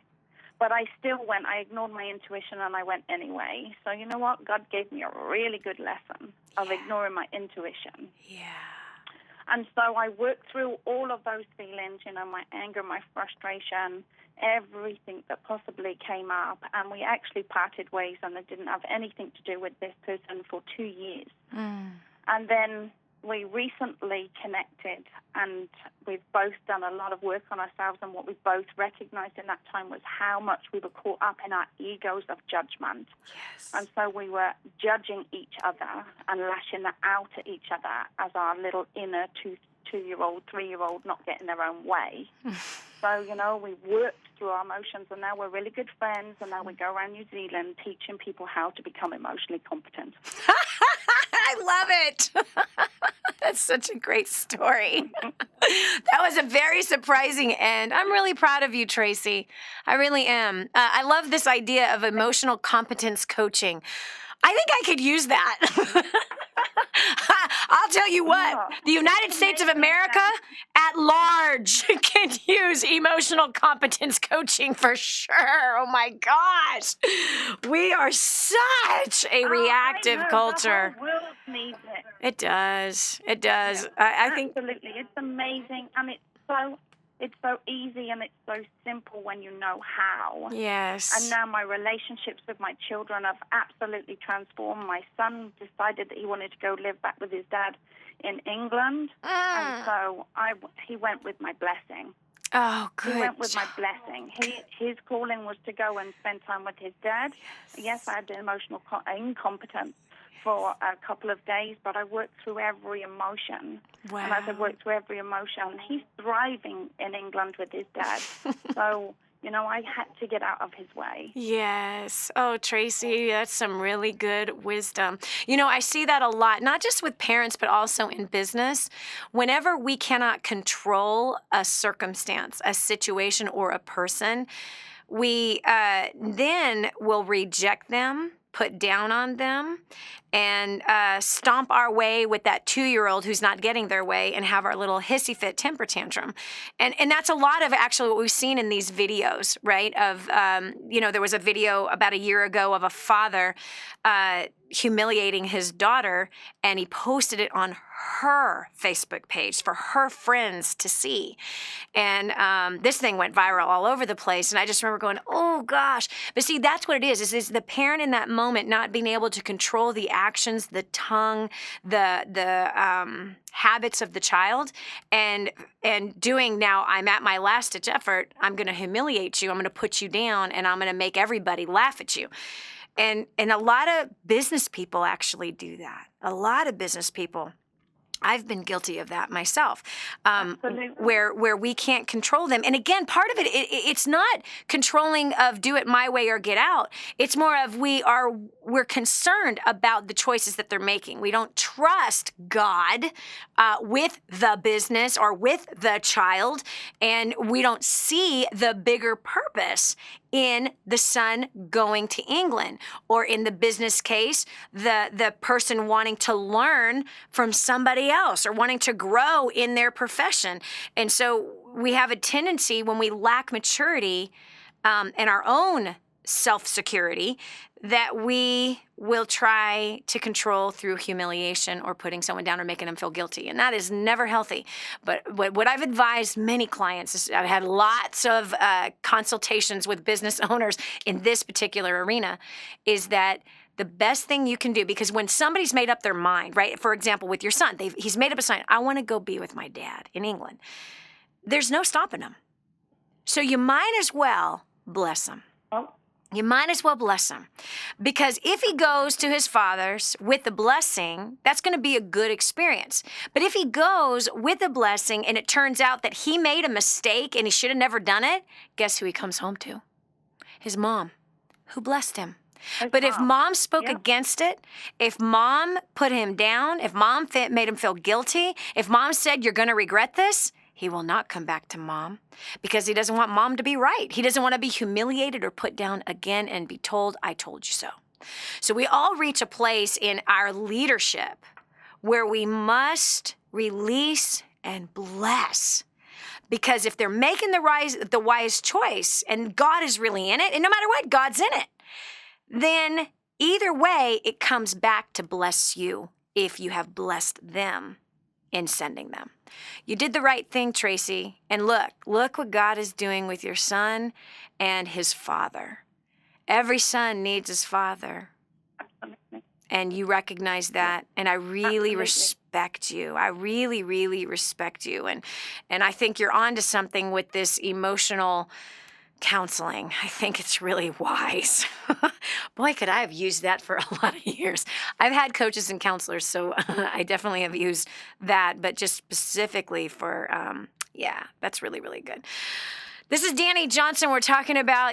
But I still went. I ignored my intuition, and I went anyway. So you know what? God gave me a really good lesson of ignoring my intuition. Yeah. And so I worked through all of those feelings, my anger, my frustration, everything that possibly came up. And we actually parted ways, and it didn't have anything to do with this person for 2 years. And then we recently connected, and we've both done a lot of work on ourselves, and what we both recognized in that time was how much we were caught up in our egos of judgment. Yes. And so we were judging each other and lashing that out at each other as our little inner two-year-old, 3-year-old not getting their own way. So, we worked through our emotions, and now we're really good friends, and now we go around New Zealand teaching people how to become emotionally competent. I love it. That's such a great story. That was a very surprising end. I'm really proud of you, Tracy. I really am. I love this idea of emotional competence coaching. I think I could use that. I'll tell you what, the United States of America at large can use emotional competence coaching for sure. Oh my gosh. We are such a reactive culture. The whole world needs it. It does. It does. I think absolutely. It's amazing, and it's so easy, and it's so simple when you know how. Yes. And now my relationships with my children have absolutely transformed. My son decided that he wanted to go live back with his dad in England, and so he went with my blessing. Oh, good. He went with my blessing. His calling was to go and spend time with his dad. Yes, I had the emotional incompetence for a couple of days, but I worked through every emotion. Wow. And as I worked through every emotion, he's thriving in England with his dad. So, I had to get out of his way. Yes. Oh, Tracy, that's some really good wisdom. I see that a lot, not just with parents, but also in business. Whenever we cannot control a circumstance, a situation, or a person, we then will reject them, put down on them, and stomp our way with that 2-year-old who's not getting their way and have our little hissy fit temper tantrum. And that's a lot of actually what we've seen in these videos, right? Of, there was a video about a year ago of a father humiliating his daughter, and he posted it on her Facebook page for her friends to see. And this thing went viral all over the place. And I just remember going, oh gosh. But see, that's what it is the parent in that moment not being able to control the actions, the tongue, the habits of the child, and doing, now I'm at my last ditch effort, I'm going to humiliate you, I'm going to put you down, and I'm going to make everybody laugh at you. And a lot of business people actually do that. A lot of business people. I've been guilty of that myself, where we can't control them. And again, part of it's not controlling of do it my way or get out. It's more of we're concerned about the choices that they're making. We don't trust God with the business or with the child, and we don't see the bigger purpose in the son going to England, or in the business case, the person wanting to learn from somebody else or wanting to grow in their profession. And so we have a tendency, when we lack maturity and our own self-security, that we will try to control through humiliation or putting someone down or making them feel guilty. And that is never healthy. But what I've advised many clients is, I've had lots of consultations with business owners in this particular arena, is that the best thing you can do, because when somebody's made up their mind, right? For example, with your son, he's made up his mind, I want to go be with my dad in England. There's no stopping him. So you might as well bless him. You might as well bless him. Because if he goes to his father's with the blessing, that's going to be a good experience. But if he goes with the blessing and it turns out that he made a mistake and he should have never done it, guess who he comes home to? His mom, who blessed him. But if mom spoke against it, if mom put him down, if mom made him feel guilty, if mom said, you're going to regret this, he will not come back to mom, because he doesn't want mom to be right. He doesn't want to be humiliated or put down again and be told, I told you so. So we all reach a place in our leadership where we must release and bless. Because if they're making the wise choice and God is really in it, and no matter what, God's in it, then either way, it comes back to bless you if you have blessed them in sending them. You did the right thing, Tracy. And look what God is doing with your son and his father. Every son needs his father. Absolutely. And you recognize that. And I really respect you. I really, really respect you. And I think you're onto something with this emotional counseling. I think it's really wise. Boy, could I have used that for a lot of years. I've had coaches and counselors, so I definitely have used that, but just specifically for, that's really, really good. This is Dani Johnson. We're talking about,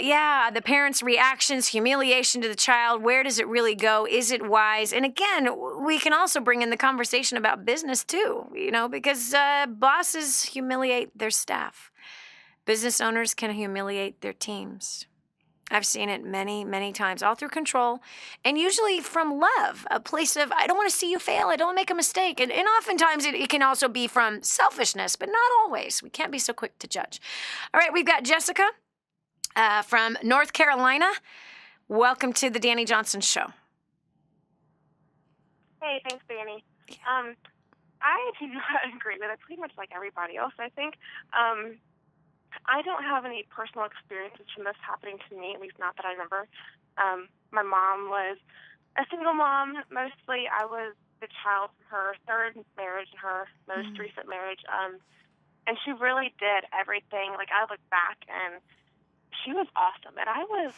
the parents' reactions, humiliation to the child. Where does it really go? Is it wise? And again, we can also bring in the conversation about business too, because bosses humiliate their staff. Business owners can humiliate their teams. I've seen it many, many times, all through control, and usually from love, a place of, I don't want to see you fail, I don't want to make a mistake. And oftentimes it can also be from selfishness, but not always. We can't be so quick to judge. All right, we've got Jessica from North Carolina. Welcome to the Dani Johnson Show. Hey, thanks, Dani. I do not agree with it, pretty much like everybody else, I think. I don't have any personal experiences from this happening to me, at least not that I remember. My mom was a single mom, mostly. I was the child from her third marriage and her most recent marriage. And she really did everything. Like, I look back, and she was awesome. And I was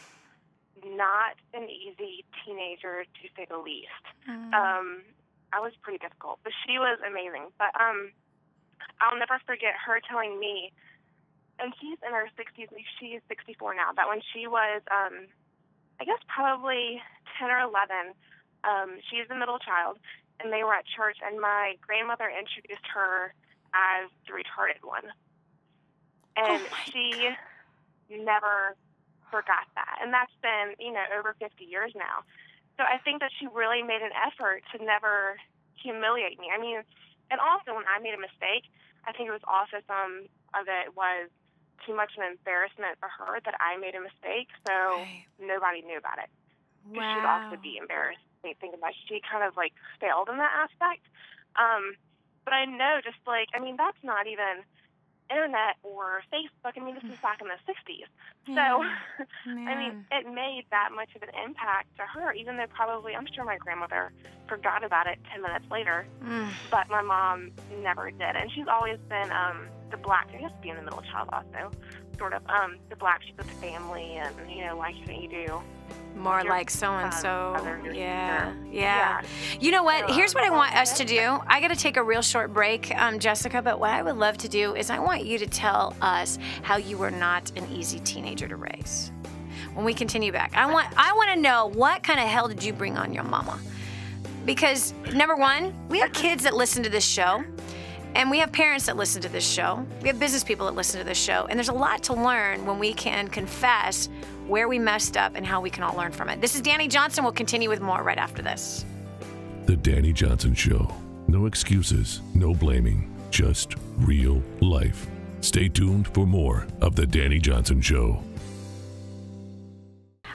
not an easy teenager, to say the least. I was pretty difficult, but she was amazing. But I'll never forget her telling me, and she's in her 60s. She is 64 now. But when she was, I guess probably 10 or 11, she's the middle child, and they were at church, and my grandmother introduced her as the retarded one. And she never forgot that. And that's been, over 50 years now. So I think that she really made an effort to never humiliate me. I mean, and also when I made a mistake, I think it was also some of it was too much an embarrassment for her that I made a mistake, so nobody knew about it. Wow. She'd also be embarrassed thinking about it. She kind of failed in that aspect. But I know that's not even internet or Facebook. I mean, this is back in the 60s. So, I mean, it made that much of an impact to her, even though probably, I'm sure my grandmother forgot about it 10 minutes later, but my mom never did. And she's always been the black, I guess being the middle child also, sort of the black sheep of the family, and, like you do. More like so-and-so. Yeah. Yeah. You know what? Here's what I want us to do. I got to take a real short break, Jessica, but what I would love to do is I want you to tell us how you were not an easy teenager to raise. When we continue back, I want to know, what kind of hell did you bring on your mama? Because, number one, we have kids that listen to this show. And we have parents that listen to this show. We have business people that listen to this show. And there's a lot to learn when we can confess where we messed up and how we can all learn from it. This is Dani Johnson. We'll continue with more right after this. The Dani Johnson Show. No excuses, no blaming, just real life. Stay tuned for more of The Dani Johnson Show.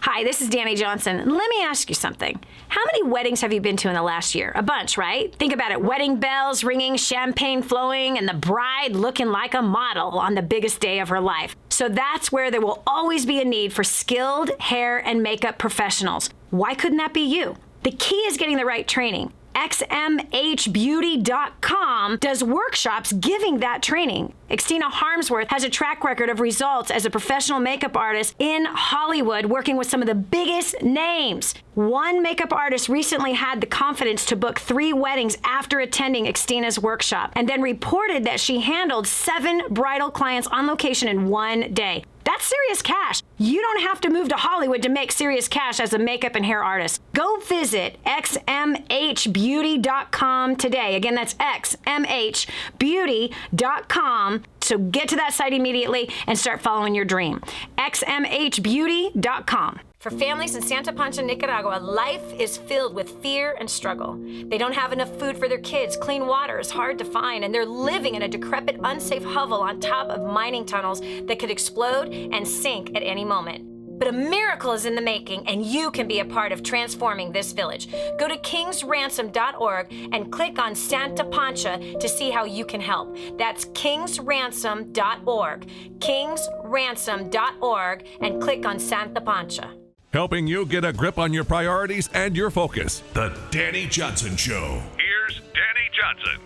Hi, this is Dani Johnson. Let me ask you something. How many weddings have you been to in the last year? A bunch, right? Think about it. Wedding bells ringing, champagne flowing, and the bride looking like a model on the biggest day of her life. So that's where there will always be a need for skilled hair and makeup professionals. Why couldn't that be you? The key is getting the right training. XMHBeauty.com does workshops giving that training. Xtina Harmsworth has a track record of results as a professional makeup artist in Hollywood, working with some of the biggest names. One makeup artist recently had the confidence to book 3 weddings after attending Xtina's workshop, and then reported that she handled 7 bridal clients on location in one day. That's serious cash. You don't have to move to Hollywood to make serious cash as a makeup and hair artist. Go visit XMHBeauty.com today. Again, that's XMHBeauty.com. So get to that site immediately and start following your dream. XMHBeauty.com. For families in Santa Pancha, Nicaragua, life is filled with fear and struggle. They don't have enough food for their kids, clean water is hard to find, and they're living in a decrepit, unsafe hovel on top of mining tunnels that could explode and sink at any moment. But a miracle is in the making, and you can be a part of transforming this village. Go to kingsransom.org and click on Santa Pancha to see how you can help. That's kingsransom.org. kingsransom.org and click on Santa Pancha. Helping you get a grip on your priorities and your focus. The Dani Johnson Show. Here's Dani Johnson.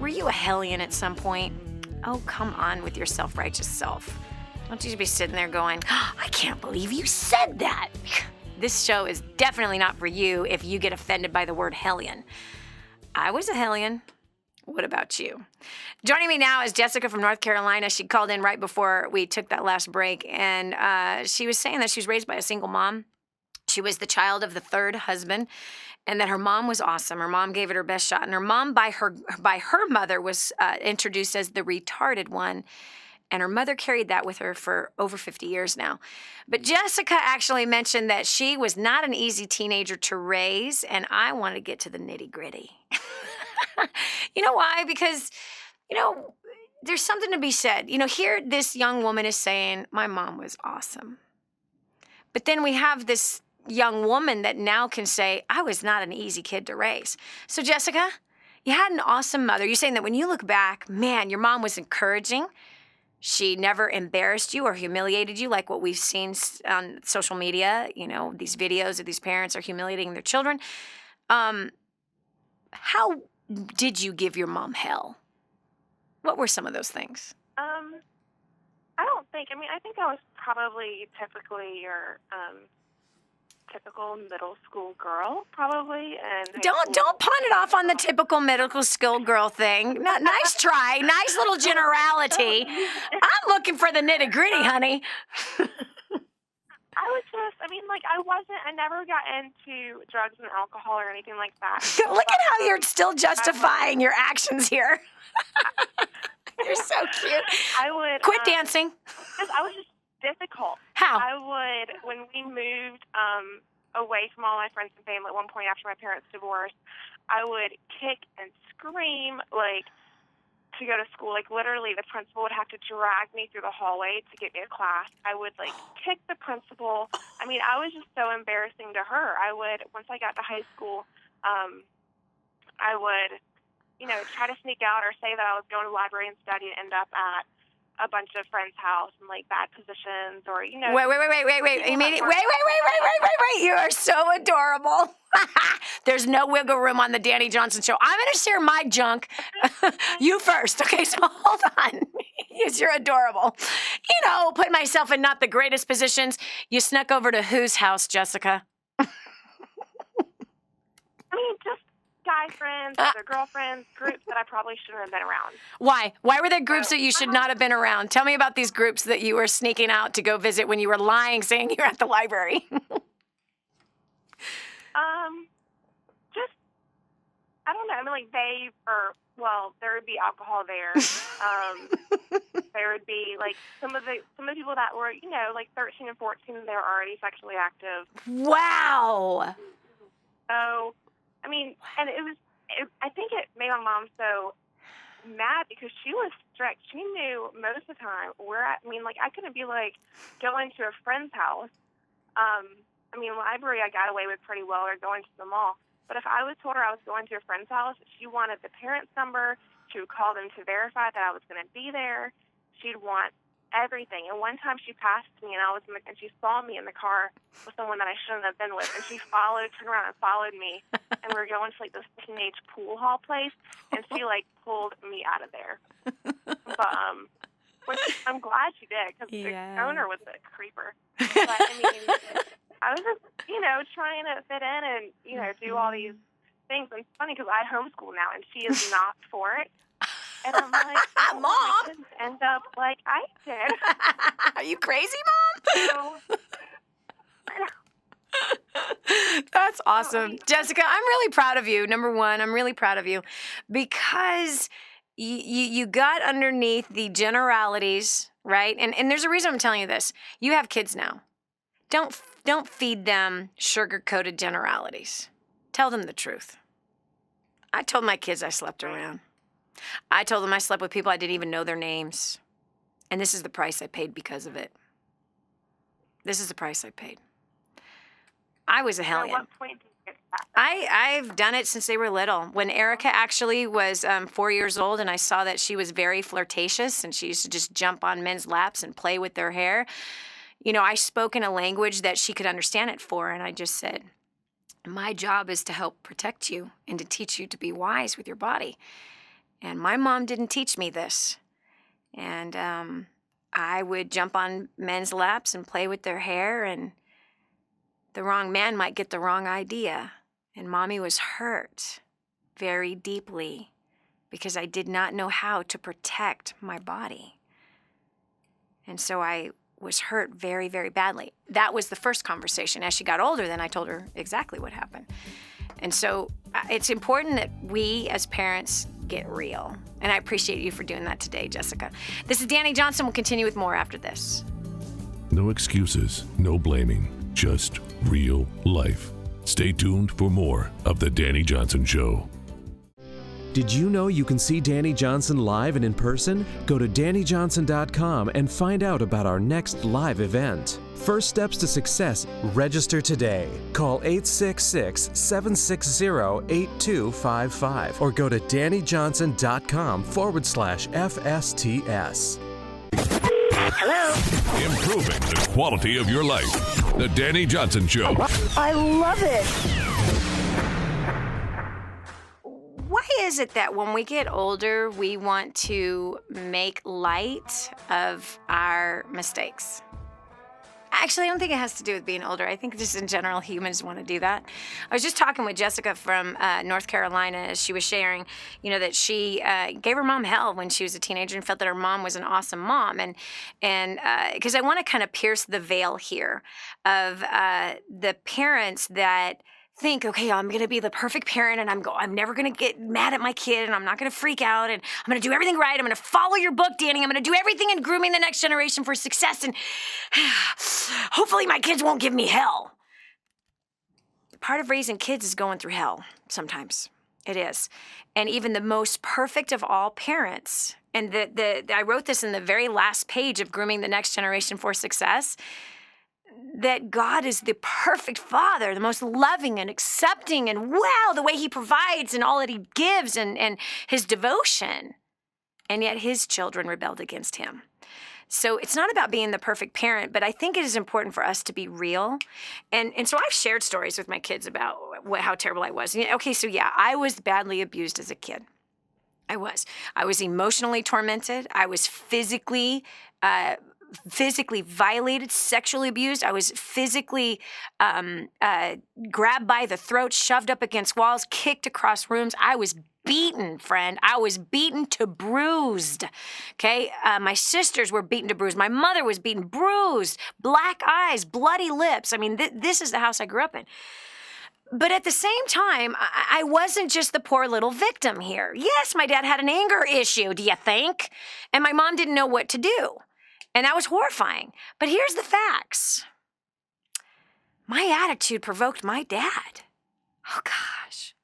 Were you a hellion at some point? Oh, come on with your self-righteous self. Don't you be sitting there going, I can't believe you said that. This show is definitely not for you if you get offended by the word hellion. I was a hellion. What about you? Joining me now is Jessica from North Carolina. She called in right before we took that last break, and she was saying that she was raised by a single mom. She was the child of the 3rd husband, and that her mom was awesome. Her mom gave it her best shot, and her mom by her mother was introduced as the retarded one. And her mother carried that with her for over 50 years now. But Jessica actually mentioned that she was not an easy teenager to raise, and I want to get to the nitty-gritty. You know why? Because, there's something to be said. Here this young woman is saying, my mom was awesome. But then we have this young woman that now can say, I was not an easy kid to raise. So Jessica, you had an awesome mother. You're saying that when you look back, man, your mom was encouraging. She never embarrassed you or humiliated you like what we've seen on social media. These videos of these parents are humiliating their children. How did you give your mom hell? What were some of those things? I think I was probably typically your typical middle school girl, probably. And Don't pawn it off on the typical middle school girl thing. Nice try. Nice little generality. I'm looking for the nitty-gritty, honey. I never got into drugs and alcohol or anything like that. Look at how you're still justifying your actions here. You're so cute. I would quit dancing. I was just difficult. How? I would, when we moved away from all my friends and family at one point after my parents divorced, I would kick and scream, to go to school. Literally, the principal would have to drag me through the hallway to get me to class. I would, kick the principal. I mean, I was just so embarrassing to her. I would, once I got to high school, I would, try to sneak out or say that I was going to the library and study and end up at a bunch of friends' house in, bad positions or, Wait. You mean it? Wait. You are so adorable. There's no wiggle room on the Dani Johnson Show. I'm going to share my junk. You first. Okay, so hold on. Yes, you're adorable. Put myself in not the greatest positions. You snuck over to whose house, Jessica? Just guy friends, their girlfriends, groups that I probably shouldn't have been around. Why? Why were there groups that you should not have been around? Tell me about these groups that you were sneaking out to go visit when you were lying, saying you were at the library. I don't know. There would be alcohol there. There would be some of the people that were 13 and 14, they were already sexually active. Wow. So, and I think it made my mom so mad because she was strict. She knew most of the time I couldn't be going to a friend's house. Library I got away with pretty well, or going to the mall. But if I told her I was going to a friend's house, she wanted the parents' number. She would call them to verify that I was going to be there. She'd want everything. And one time she passed me, and she saw me in the car with someone that I shouldn't have been with, and she turned around and followed me, and we were going to this teenage pool hall place, and she pulled me out of there. But which I'm glad she did, because the owner was a creeper. But I was just trying to fit in and do all these things. And it's funny because I homeschool now, and she is not for it. And I'm like, Mom, my kids end up like I did. Are you crazy, Mom? That's awesome. Jessica, I'm really proud of you. Number one, I'm really proud of you because you got underneath the generalities, right? And there's a reason I'm telling you this. You have kids now. Don't feed them sugar-coated generalities. Tell them the truth. I told my kids I slept around. I told them I slept with people I didn't even know their names. And this is the price I paid because of it. This is the price I paid. I was a hellion. At what point did you get that? I've done it since they were little. When Erica actually was 4 years old and I saw that she was very flirtatious and she used to just jump on men's laps and play with their hair, I spoke in a language that she could understand it for, and I just said, my job is to help protect you and to teach you to be wise with your body. And my mom didn't teach me this. And I would jump on men's laps and play with their hair, and the wrong man might get the wrong idea. And Mommy was hurt very deeply because I did not know how to protect my body. And so I was hurt very, very badly. That was the first conversation. As she got older, then I told her exactly what happened. And so it's important that we as parents get real. And I appreciate you for doing that today, Jessica. This is Dani Johnson. We'll continue with more after this. No excuses, no blaming, just real life. Stay tuned for more of The Dani Johnson Show. Did you know you can see Dani Johnson live and in person? Go to DaniJohnson.com and find out about our next live event. First steps to success, register today. Call 866-760-8255 or go to DaniJohnson.com/FSTS. Hello. Improving the quality of your life. The Dani Johnson Show. I love it. Why is it that when we get older, we want to make light of our mistakes? Actually, I don't think it has to do with being older. I think just in general, humans want to do that. I was just talking with Jessica from North Carolina as she was sharing, that she gave her mom hell when she was a teenager and felt that her mom was an awesome mom. And because I want to kind of pierce the veil here of the parents that think, okay, I'm going to be the perfect parent and I'm never going to get mad at my kid and I'm not going to freak out and I'm going to do everything right. I'm going to follow your book, Dani. I'm going to do everything in grooming the next generation for success and hopefully my kids won't give me hell. Part of raising kids is going through hell sometimes. It is. And even the most perfect of all parents, and I wrote this in the very last page of Grooming the Next Generation for Success, that God is the perfect father, the most loving and accepting, and wow, the way he provides and all that he gives and his devotion. And yet his children rebelled against him. So it's not about being the perfect parent, but I think it is important for us to be real. And so I've shared stories with my kids about how terrible I was. Okay, so yeah, I was badly abused as a kid. I was emotionally tormented. I was physically violated, sexually abused. I was physically grabbed by the throat, shoved up against walls, kicked across rooms. I was beaten, friend. I was beaten to bruised. Okay? My sisters were beaten to bruised. My mother was beaten, bruised, black eyes, bloody lips. I mean, this is the house I grew up in. But at the same time, I wasn't just the poor little victim here. Yes, my dad had an anger issue, do you think? And my mom didn't know what to do. And that was horrifying. But here's the facts. My attitude provoked my dad. Oh, gosh.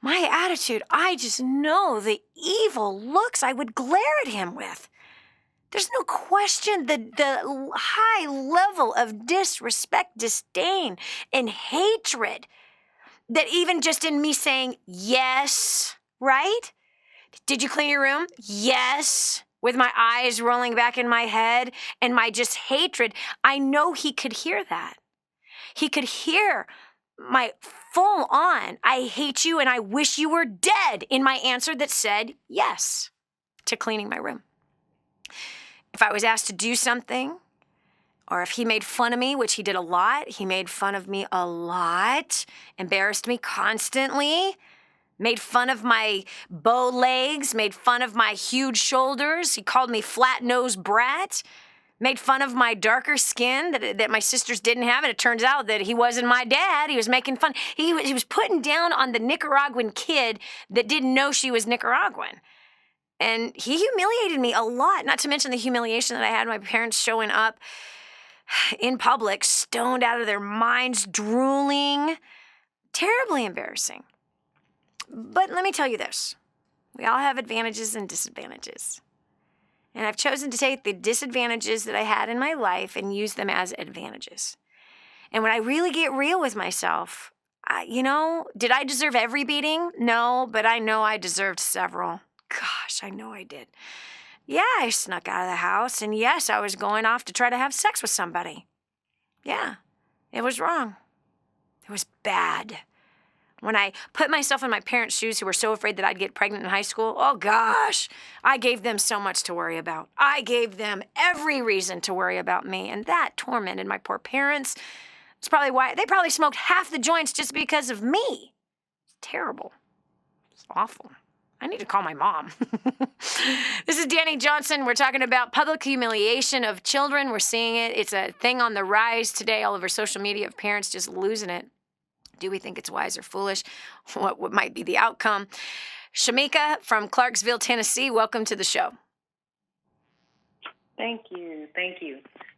My attitude, I just know the evil looks I would glare at him with. There's no question the high level of disrespect, disdain, and hatred that even just in me saying, yes, right? Did you clean your room? Yes. With my eyes rolling back in my head and my just hatred, I know he could hear that. He could hear my full on, I hate you and I wish you were dead in my answer that said yes to cleaning my room. If I was asked to do something, or if he made fun of me, which he did a lot, he made fun of me a lot, embarrassed me constantly, made fun of my bow legs, made fun of my huge shoulders. He called me flat-nosed brat, made fun of my darker skin that my sisters didn't have. And it turns out that he wasn't my dad. He was making fun. He was putting down on the Nicaraguan kid that didn't know she was Nicaraguan. And he humiliated me a lot, not to mention the humiliation that I had my parents showing up in public, stoned out of their minds, drooling. Terribly embarrassing. But let me tell you this. We all have advantages and disadvantages. And I've chosen to take the disadvantages that I had in my life and use them as advantages. And when I really get real with myself, did I deserve every beating? No, but I know I deserved several. Gosh, I know I did. Yeah, I snuck out of the house, and yes, I was going off to try to have sex with somebody. Yeah, it was wrong. It was bad. When I put myself in my parents' shoes who were so afraid that I'd get pregnant in high school, oh gosh, I gave them so much to worry about. I gave them every reason to worry about me, and that tormented my poor parents. It's probably why they probably smoked half the joints just because of me. It's terrible. It's awful. I need to call my mom. This is Dani Johnson. We're talking about public humiliation of children. We're seeing it. It's a thing on the rise today all over social media of parents just losing it. Do we think it's wise or foolish? What might be the outcome? Shamika from Clarksville, Tennessee, welcome to the show. Thank you.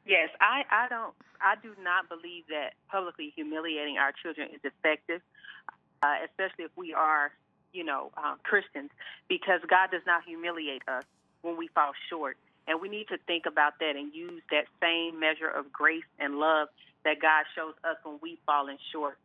Yes, I do not believe that publicly humiliating our children is effective, especially if we are, Christians, because God does not humiliate us when we fall short. And we need to think about that and use that same measure of grace and love that God shows us when we fall short.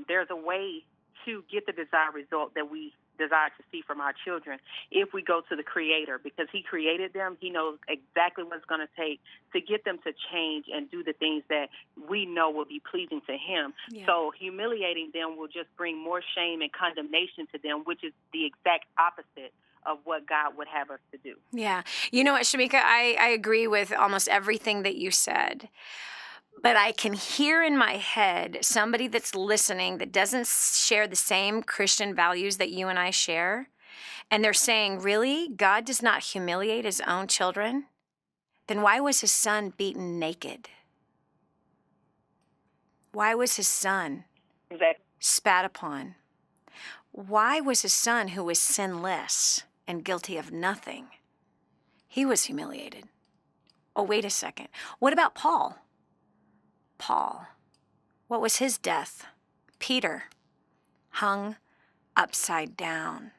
There's a way to get the desired result that we desire to see from our children if we go to the Creator, because He created them. He knows exactly what it's going to take to get them to change and do the things that we know will be pleasing to Him. Yeah. So humiliating them will just bring more shame and condemnation to them, which is the exact opposite of what God would have us to do. Yeah. You know what, Shamika, I agree with almost everything that you said. But I can hear in my head somebody that's listening that doesn't share the same Christian values that you and I share. And they're saying, really? God does not humiliate his own children? Then why was his son beaten naked? Why was his son spat upon? Why was his son, who was sinless and guilty of nothing, he was humiliated? Oh, wait a second. What about Paul? Paul, what was his death? Peter, hung upside down.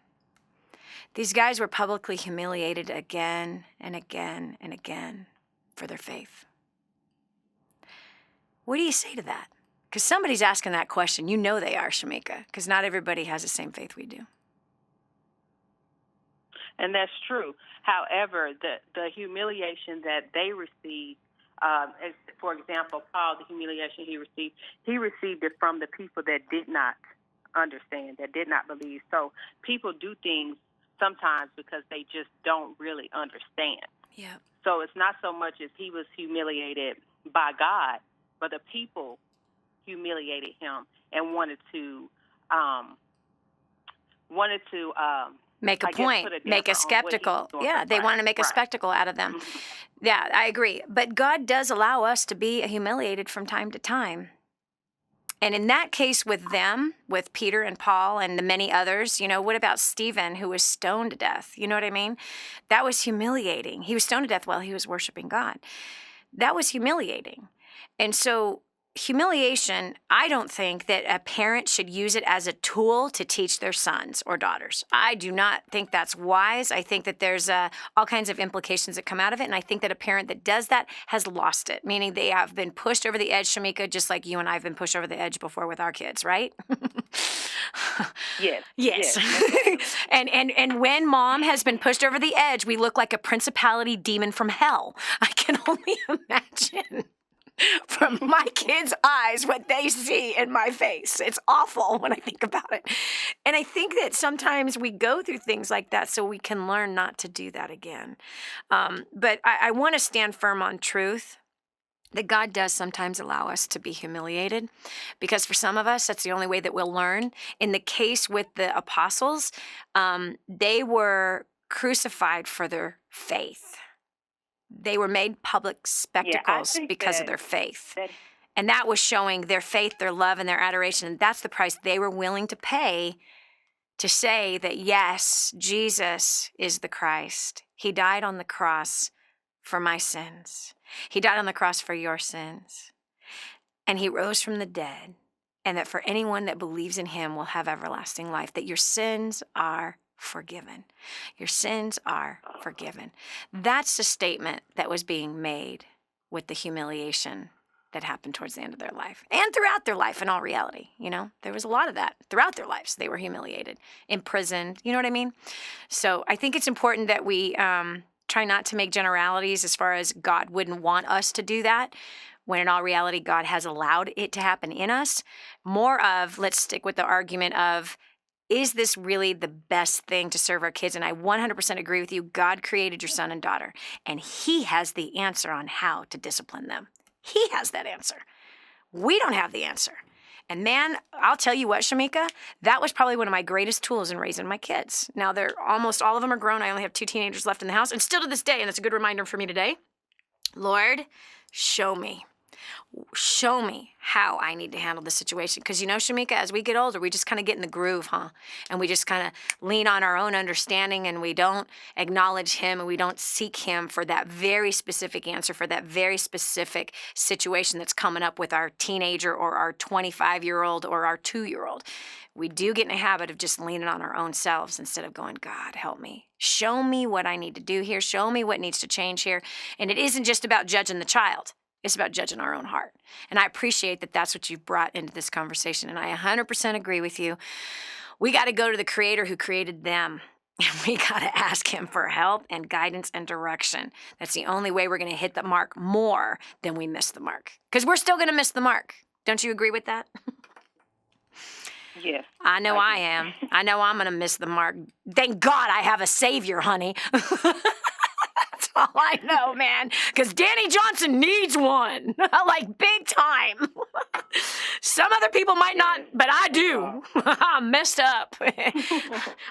These guys were publicly humiliated again and again and again for their faith. What do you say to that? Because somebody's asking that question. You know they are, Shamika, because not everybody has the same faith we do. And that's true. However, the humiliation that they received, as, for example, Paul, the humiliation he received it from the people that did not understand, that did not believe. So people do things sometimes because they just don't really understand. Yeah. So it's not so much as he was humiliated by God, but the people humiliated him and wanted to make a point, make a spectacle. Yeah, they want to make a spectacle out of them. Yeah, I agree. But God does allow us to be humiliated from time to time. And in that case with them, with Peter and Paul and the many others, what about Stephen, who was stoned to death? You know what I mean? That was humiliating. He was stoned to death while he was worshiping God. That was humiliating. And so humiliation, I don't think that a parent should use it as a tool to teach their sons or daughters. I do not think that's wise. I think that there's all kinds of implications that come out of it. And I think that a parent that does that has lost it, meaning they have been pushed over the edge, Shamika, just like you and I have been pushed over the edge before with our kids, right? Yes. And when mom has been pushed over the edge, we look like a principality demon from hell. I can only imagine from my kids' eyes what they see in my face. It's awful when I think about it. And I think that sometimes we go through things like that so we can learn not to do that again. But I want to stand firm on truth that God does sometimes allow us to be humiliated, because for some of us, that's the only way that we'll learn. In the case with the apostles, they were crucified for their faith. They were made public spectacles because of their faith. And that was showing their faith, their love, and their adoration. And that's the price they were willing to pay to say that, yes, Jesus is the Christ. He died on the cross for my sins. He died on the cross for your sins. And he rose from the dead. And that for anyone that believes in him will have everlasting life. That your sins are forgiven. Your sins are forgiven. That's the statement that was being made with the humiliation that happened towards the end of their life and throughout their life. In all reality, there was a lot of that throughout their lives. They were humiliated, imprisoned. You know what I mean? So I think it's important that we try not to make generalities as far as God wouldn't want us to do that, when in all reality, God has allowed it to happen in us. More of, let's stick with the argument of, is this really the best thing to serve our kids? And I 100% agree with you. God created your son and daughter, and he has the answer on how to discipline them. He has that answer. We don't have the answer. And man, I'll tell you what, Shamika, that was probably one of my greatest tools in raising my kids. Now, they're almost all of them are grown. I only have 2 teenagers left in the house. And still to this day, and that's a good reminder for me today, Lord, show me how I need to handle this situation. Because, Shamika, as we get older, we just kind of get in the groove, And we just kind of lean on our own understanding, and we don't acknowledge him, and we don't seek him for that very specific answer, for that very specific situation that's coming up with our teenager or our 25-year-old or our 2-year-old. We do get in a habit of just leaning on our own selves instead of going, God, help me. Show me what I need to do here. Show me what needs to change here. And it isn't just about judging the child. It's about judging our own heart. And I appreciate that that's what you've brought into this conversation. And I 100% agree with you. We got to go to the creator who created them. And we got to ask him for help and guidance and direction. That's the only way we're going to hit the mark more than we miss the mark. Because we're still going to miss the mark. Don't you agree with that? Yes. I know I am. I know I'm going to miss the mark. Thank God I have a savior, honey. That's all I know, man. Because Dani Johnson needs one, like big time. Some other people might not, but I do. I'm messed up. A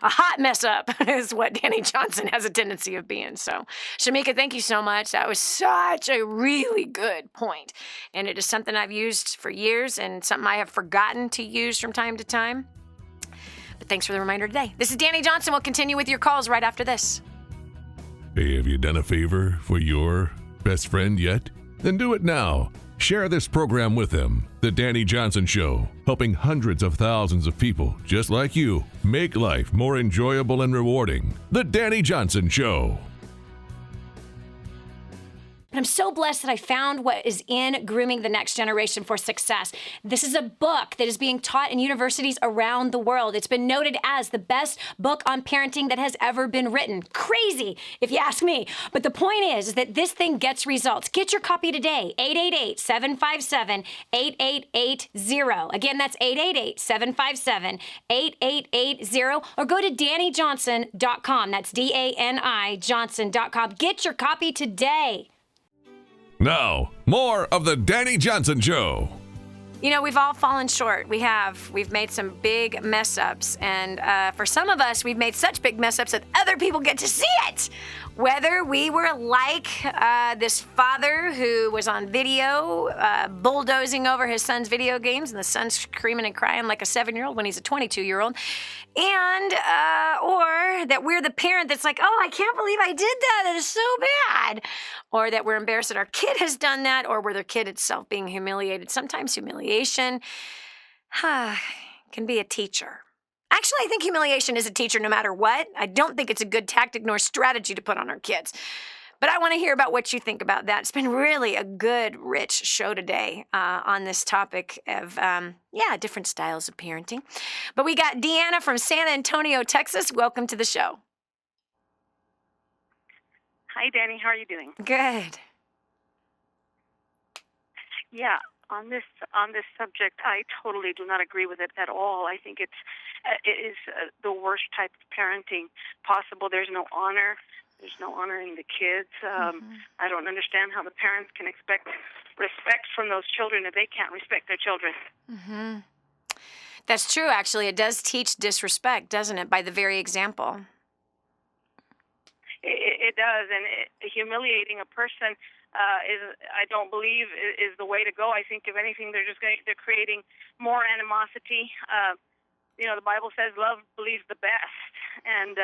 hot mess up is what Dani Johnson has a tendency of being. So, Shamika, thank you so much. That was such a really good point. And it is something I've used for years and something I have forgotten to use from time to time. But thanks for the reminder today. This is Dani Johnson. We'll continue with your calls right after this. Hey, have you done a favor for your best friend yet? Then do it now. Share this program with them. The Dani Johnson Show, helping hundreds of thousands of people just like you make life more enjoyable and rewarding. The Dani Johnson Show. And I'm so blessed that I found what is in Grooming the Next Generation for Success. This is a book that is being taught in universities around the world. It's been noted as the best book on parenting that has ever been written. Crazy, if you ask me. But the point is that this thing gets results. Get your copy today, 888-757-8880. Again, that's 888-757-8880. Or go to DaniJohnson.com. That's DANI Johnson.com. Get your copy today. Now, more of the Dani Johnson Show. You know, we've all fallen short. We've made some big mess ups. And for some of us, we've made such big mess ups that other people get to see it. Whether we were like this father who was on video bulldozing over his son's video games, and the son's screaming and crying like a 7-year-old when he's a 22-year-old. And, or that we're the parent that's like, oh, I can't believe I did that. That is so bad. Or that we're embarrassed that our kid has done that, or we're their kid itself being humiliated. Sometimes humiliation can be a teacher. Actually, I think humiliation is a teacher no matter what. I don't think it's a good tactic nor strategy to put on our kids. But I want to hear about what you think about that. It's been really a good, rich show today on this topic of, different styles of parenting. But we got Deanna from San Antonio, Texas. Welcome to the show. Hi, Dani. How are you doing? Good. Yeah, on this subject, I totally do not agree with it at all. I think it is the worst type of parenting possible. There's no honor. There's no honoring the kids. I don't understand how the parents can expect respect from those children if they can't respect their children. Mm-hmm. That's true, actually. It does teach disrespect, doesn't it, by the very example? It does, and humiliating a person I don't believe is the way to go. I think if anything, they're creating more animosity. The Bible says love believes the best, and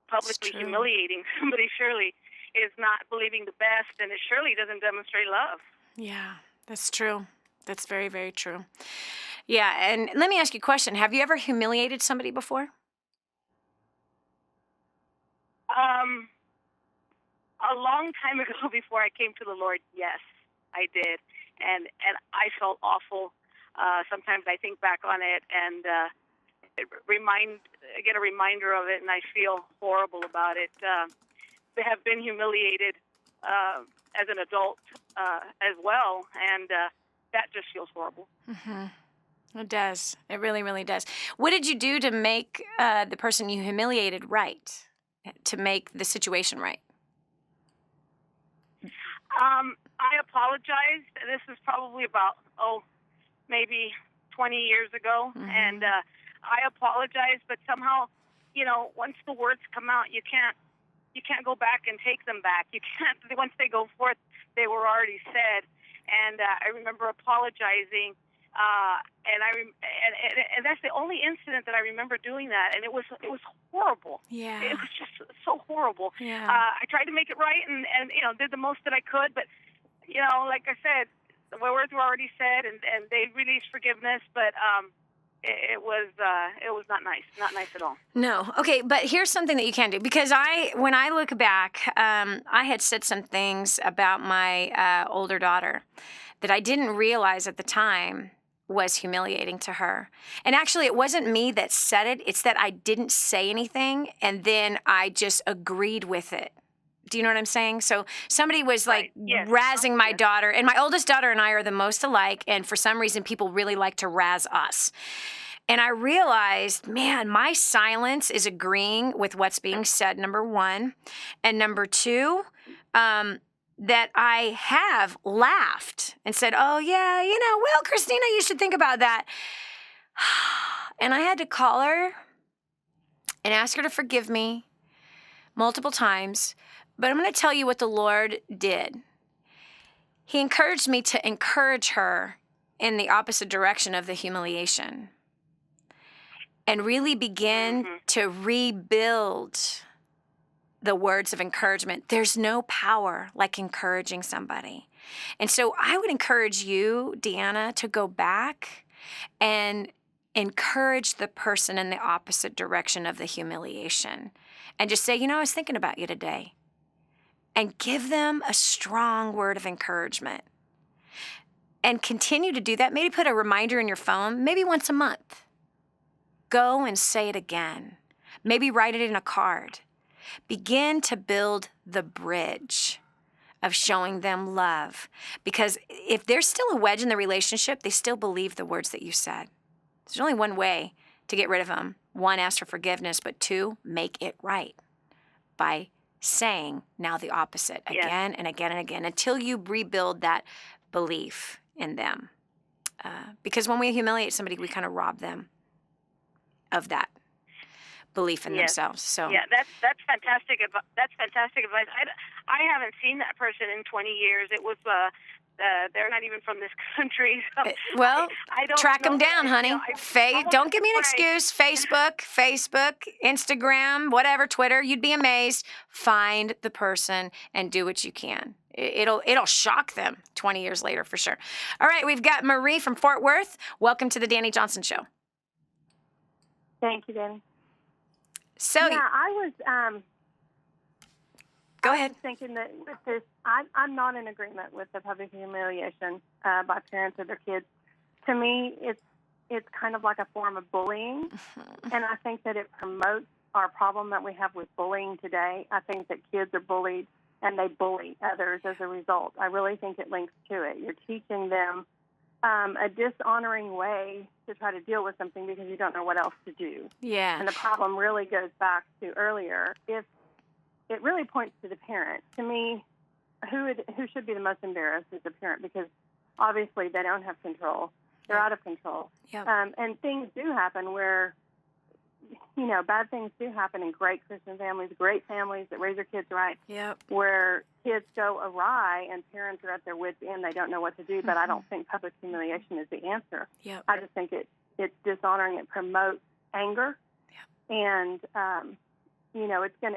publicly humiliating somebody surely is not believing the best, and it surely doesn't demonstrate love. Yeah, that's true. That's very, very true. Yeah, and let me ask you a question. Have you ever humiliated somebody before? A long time ago, before I came to the Lord, yes, I did, and I felt awful. Sometimes I think back on it and I get a reminder of it, and I feel horrible about it. They have been humiliated as an adult as well, and that just feels horrible. Mm-hmm. It does. It really, really does. What did you do to make the person you humiliated right, to make the situation right? I apologized. This is probably about, maybe 20 years ago. Mm-hmm. And I apologized, but somehow, once the words come out, you can't go back and take them back. You can't, once they go forth, they were already said. And I remember apologizing, and that's the only incident that I remember doing that, and it was horrible. Yeah, it was just so horrible. Yeah, I tried to make it right, and did the most that I could, but like I said, the words were already said, and they released forgiveness, but it was not nice at all. No. Okay, but here's something that you can do, because when I look back, I had said some things about my older daughter that I didn't realize at the time was humiliating to her. And actually, it wasn't me that said it. It's that I didn't say anything, and then I just agreed with it. Do you know what I'm saying? So somebody was like razzing my daughter, and my oldest daughter and I are the most alike, and for some reason, people really like to razz us. And I realized, man, my silence is agreeing with what's being said, number one. And number two, that I have laughed and said, oh, yeah, well, Christina, you should think about that. And I had to call her and ask her to forgive me multiple times. But I'm going to tell you what the Lord did. He encouraged me to encourage her in the opposite direction of the humiliation and really begin to rebuild the words of encouragement. There's no power like encouraging somebody. And so I would encourage you, Deanna, to go back and encourage the person in the opposite direction of the humiliation and just say, I was thinking about you today. And give them a strong word of encouragement. And continue to do that. Maybe put a reminder in your phone, maybe once a month. Go and say it again. Maybe write it in a card. Begin to build the bridge of showing them love. Because if there's still a wedge in the relationship, they still believe the words that you said. There's only one way to get rid of them. 1, ask for forgiveness, but 2, make it right by saying now the opposite again and again and again until you rebuild that belief in them. Because when we humiliate somebody, we kind of rob them of that belief in themselves. So that's fantastic. That's fantastic advice. I haven't seen that person in 20 years. It was they're not even from this country. So well, I don't track them down, honey. Don't give me an surprised. excuse. Facebook, Instagram, whatever, Twitter. You'd be amazed. Find the person and do what you can. It'll shock them 20 years later for sure. All right, we've got Marie from Fort Worth. Welcome to the Dani Johnson Show. Thank you, Dani. So I was. Go I ahead. was thinking that with this, I'm not in agreement with the public humiliation by parents of their kids. To me, it's kind of like a form of bullying, and I think that it promotes our problem that we have with bullying today. I think that kids are bullied, and they bully others as a result. I really think it links to it. You're teaching them a dishonoring way to try to deal with something because you don't know what else to do. Yeah. And the problem really goes back to earlier. If it really points to the parent. To me, who should be the most embarrassed is the parent because obviously they don't have control. They're out of control. Yep. And things do happen where, bad things do happen in great Christian families, great families that raise their kids right, where kids go awry and parents are at their wits' end. They don't know what to do, but I don't think public humiliation is the answer. Yep. I just think it's dishonoring. It promotes anger. Yep. And,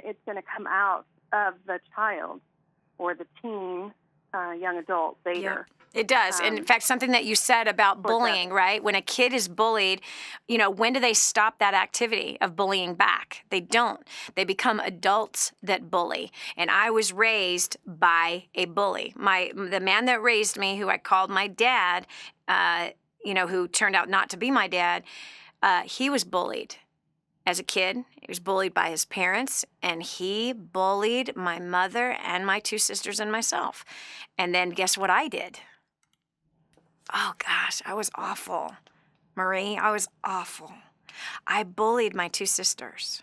it's gonna come out of the child or the teen, young adult later. It does. And in fact, something that you said about bullying, right? When a kid is bullied, when do they stop that activity of bullying back? They don't. They become adults that bully. And I was raised by a bully. The man that raised me, who I called my dad, who turned out not to be my dad, he was bullied. As a kid, he was bullied by his parents, and he bullied my mother and my 2 sisters and myself. And then guess what I did? Oh, gosh, I was awful. Marie, I was awful. I bullied my 2 sisters.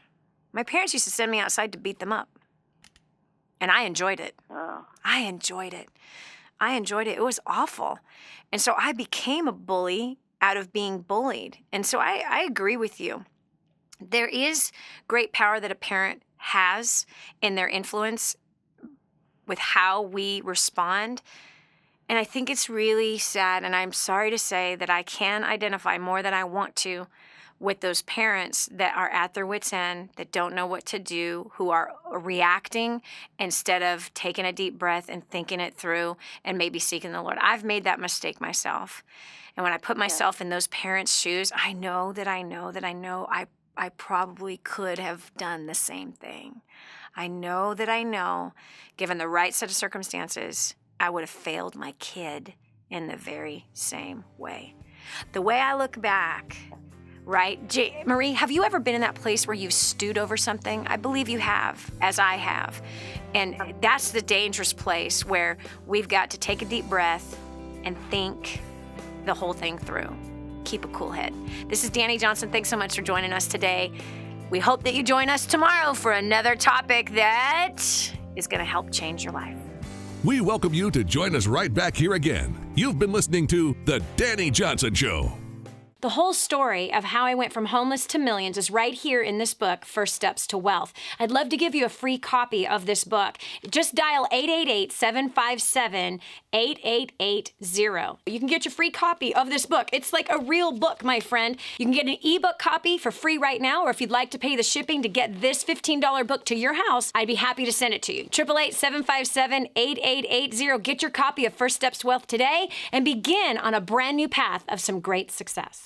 My parents used to send me outside to beat them up. And I enjoyed it. Oh. I enjoyed it. It was awful. And so I became a bully out of being bullied. And so I agree with you. There is great power that a parent has in their influence with how we respond. And I think it's really sad, and I'm sorry to say that I can identify more than I want to with those parents that are at their wits' end, that don't know what to do, who are reacting instead of taking a deep breath and thinking it through and maybe seeking the Lord. I've made that mistake myself. And when I put myself in those parents' shoes, I know I probably could have done the same thing. I know, given the right set of circumstances, I would have failed my kid in the very same way. The way I look back, right? Marie, have you ever been in that place where you've stewed over something? I believe you have, as I have. And that's the dangerous place where we've got to take a deep breath and think the whole thing through. Keep a cool head. This is Dani Johnson. Thanks so much for joining us today. We hope that you join us tomorrow for another topic that is going to help change your life. We welcome you to join us right back here again. You've been listening to The Dani Johnson Show. The whole story of how I went from homeless to millions is right here in this book, First Steps to Wealth. I'd love to give you a free copy of this book. Just dial 888-757-8880. You can get your free copy of this book. It's like a real book, my friend. You can get an ebook copy for free right now, or if you'd like to pay the shipping to get this $15 book to your house, I'd be happy to send it to you. 888-757-8880. Get your copy of First Steps to Wealth today and begin on a brand new path of some great success.